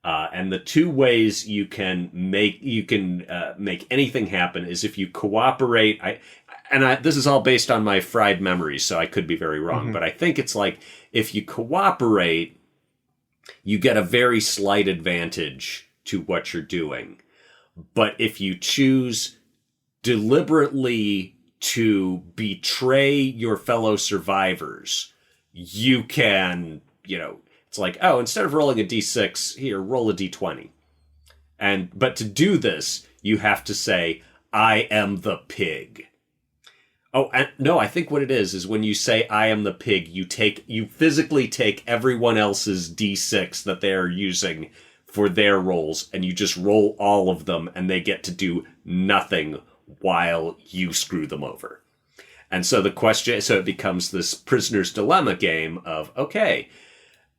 S2: And the two ways you can make anything happen is if you cooperate. This is all based on my fried memories, so I could be very wrong. But I think it's like if you cooperate, you get a very slight advantage to what you're doing. But if you choose deliberately to betray your fellow survivors, you can, it's like, oh, instead of rolling a d6, here, roll a d20. But to do this, you have to say, I am the pig. Oh, and no, I think what it is when you say I am the pig, you physically take everyone else's d6 that they're using for their rolls, and you just roll all of them, and they get to do nothing while you screw them over. And so it becomes this prisoner's dilemma game of, okay,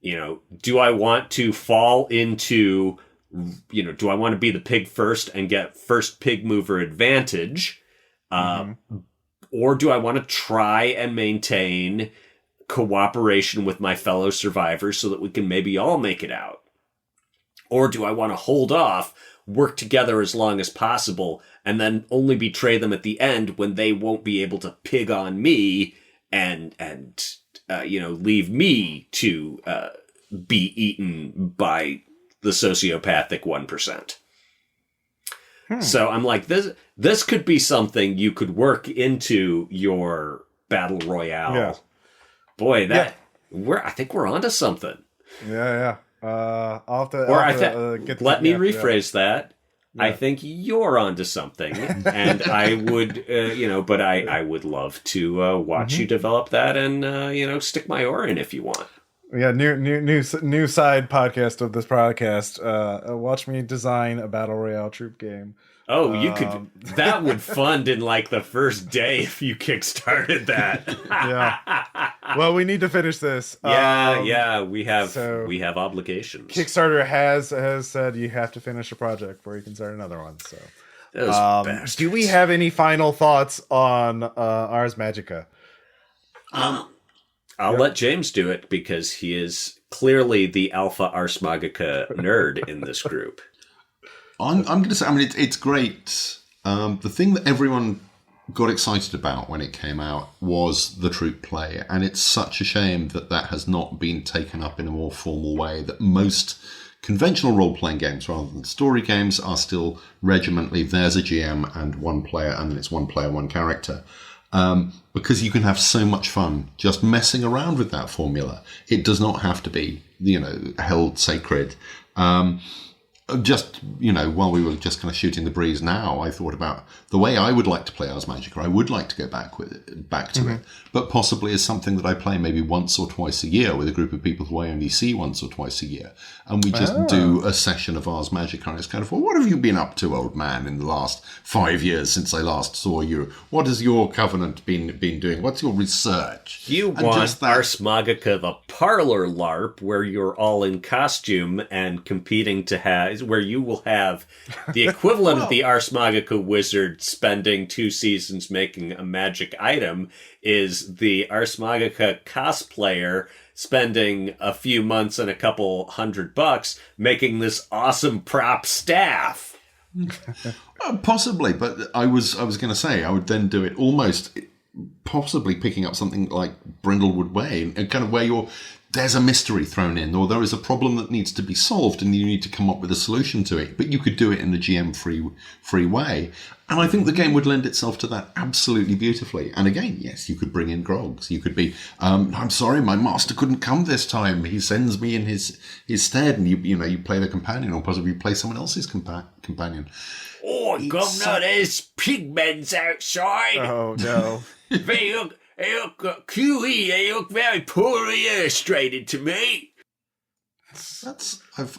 S2: do I want to fall into, do I want to be the pig first and get first pig mover advantage? Or do I want to try and maintain cooperation with my fellow survivors so that we can maybe all make it out? Or do I want to hold off, work together as long as possible, and then only betray them at the end when they won't be able to pig on me and leave me to be eaten by the sociopathic 1%? So I'm like, this could be something you could work into your battle royale.
S1: Yeah.
S2: Boy, I think we're onto something.
S1: Yeah. I'll have to.
S2: Let me rephrase that. Yeah. I think you're onto something, and I would, but I would love to watch you develop that and stick my oar in if you want.
S1: Yeah, new side podcast of this podcast. Watch me design a battle royale troop game.
S2: Oh, you could. That would fund in like the first day if you kickstarted that.
S1: Yeah. Well, we need to finish this.
S2: Yeah. We have obligations.
S1: Kickstarter has said you have to finish a project before you can start another one. So, do we have any final thoughts on Ars Magica?
S2: I'll let James do it because he is clearly the alpha Ars Magica nerd in this group.
S3: I'm going to say, it's great. The thing that everyone got excited about when it came out was the troop play, and it's such a shame that has not been taken up in a more formal way, that most conventional role-playing games, rather than story games, are still regimentally, there's a GM and one player, and then it's one player, one character. because you can have so much fun just messing around with that formula. It does not have to be, held sacred. Just, while we were just kind of shooting the breeze now, I thought about the way I would like to play Ars Magica. I would like to go back to it, but possibly as something that I play maybe once or twice a year with a group of people who I only see once or twice a year. And we just do a session of Ars Magica, and it's kind of, well, what have you been up to, old man, in the last 5 years since I last saw you? What has your covenant been doing? What's your research?
S2: You want Ars Magica, the parlor LARP, where you're all in costume and competing to have, where you will have the equivalent of the Ars Magica wizard spending 2 seasons making a magic item is the Ars Magica cosplayer spending a few months and a couple $100 making this awesome prop staff.
S3: Possibly, but I was going to say I would then do it almost possibly picking up something like Brindlewood Way, and kind of where there's a mystery thrown in, or there is a problem that needs to be solved and you need to come up with a solution to it, but you could do it in the GM free way. And I think the game would lend itself to that absolutely beautifully. And again, yes, you could bring in grogs. You could be, I'm sorry, my master couldn't come this time. He sends me in his stead, and you play the companion, or possibly you play someone else's companion.
S2: Oh, Governor, there's pigments outside.
S1: Oh, no.
S2: They look QE, they look very poorly illustrated to me.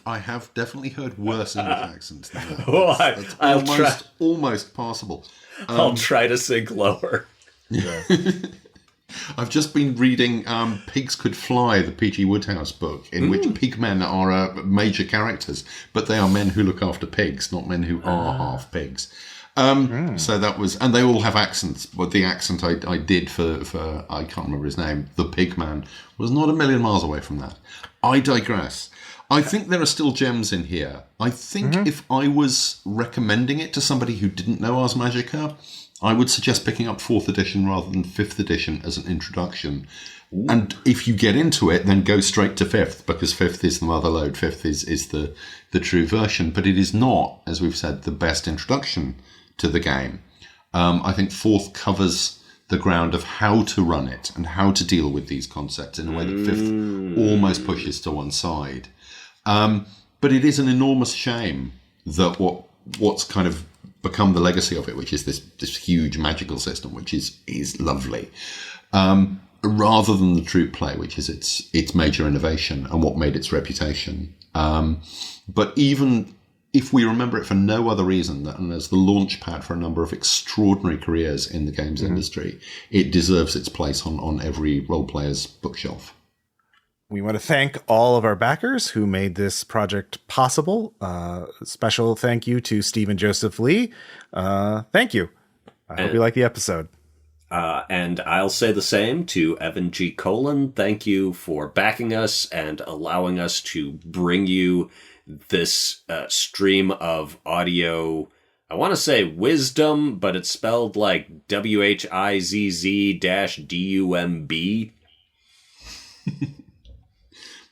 S3: I have definitely heard worse English accents than that.
S2: I'll try.
S3: Almost passable.
S2: I'll try to sing lower.
S3: Yeah. I've just been reading Pigs Could Fly, the P.G. Woodhouse book, in which pigmen are major characters, but they are men who look after pigs, not men who are half pigs. So that was, and they all have accents, but the accent I did for I can't remember his name, the pig man, was not a million miles away from that. I digress. I think there are still gems in here. I think if I was recommending it to somebody who didn't know Ars Magica, I would suggest picking up 4th edition rather than 5th edition as an introduction. Ooh. And if you get into it, then go straight to 5th, because 5th is the mother lode. 5th is the true version, but it is not, as we've said, the best introduction to the game. I think 4th covers the ground of how to run it and how to deal with these concepts in a way that 5th almost pushes to one side. But it is an enormous shame that what's kind of become the legacy of it, which is this huge magical system, which is lovely, rather than the troop play, which is its major innovation and what made its reputation. But even if we remember it for no other reason than as the launch pad for a number of extraordinary careers in the games industry, it deserves its place on every role player's bookshelf.
S1: We want to thank all of our backers who made this project possible. Special thank you to Stephen Joseph Lee. Thank you. I hope you like the episode.
S2: And I'll say the same to Evan G. Colon. Thank you for backing us and allowing us to bring you this stream of audio. I want to say wisdom, but it's spelled like WHIZZ-DUMB.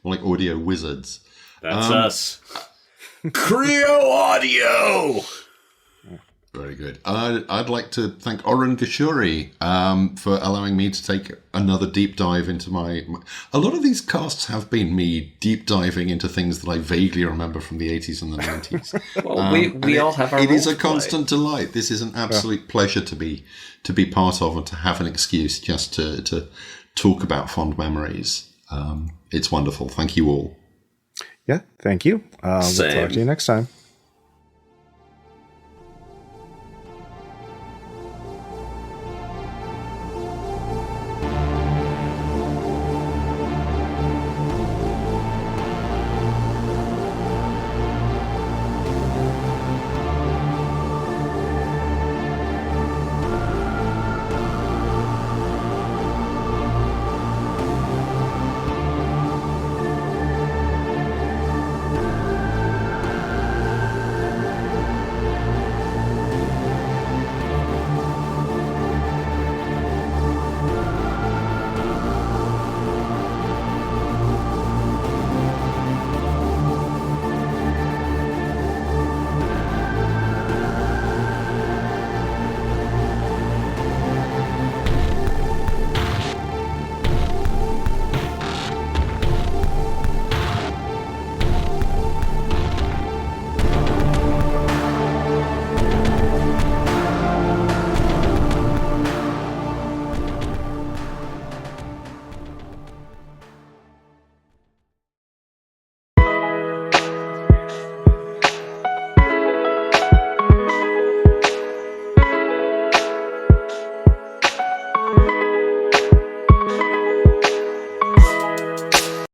S3: Like audio wizards.
S2: That's us. Creo Audio!
S3: Very good. I'd like to thank Oren Gashuri for allowing me to take another deep dive into a lot of these casts have been me deep diving into things that I vaguely remember from the 80s and the 90s.
S2: Well, we all have our
S3: It is a
S2: play.
S3: constant delight. This is an absolute pleasure to be part of and to have an excuse just to talk about fond memories. It's wonderful. Thank you all.
S1: Yeah, thank you. We'll talk to you next time.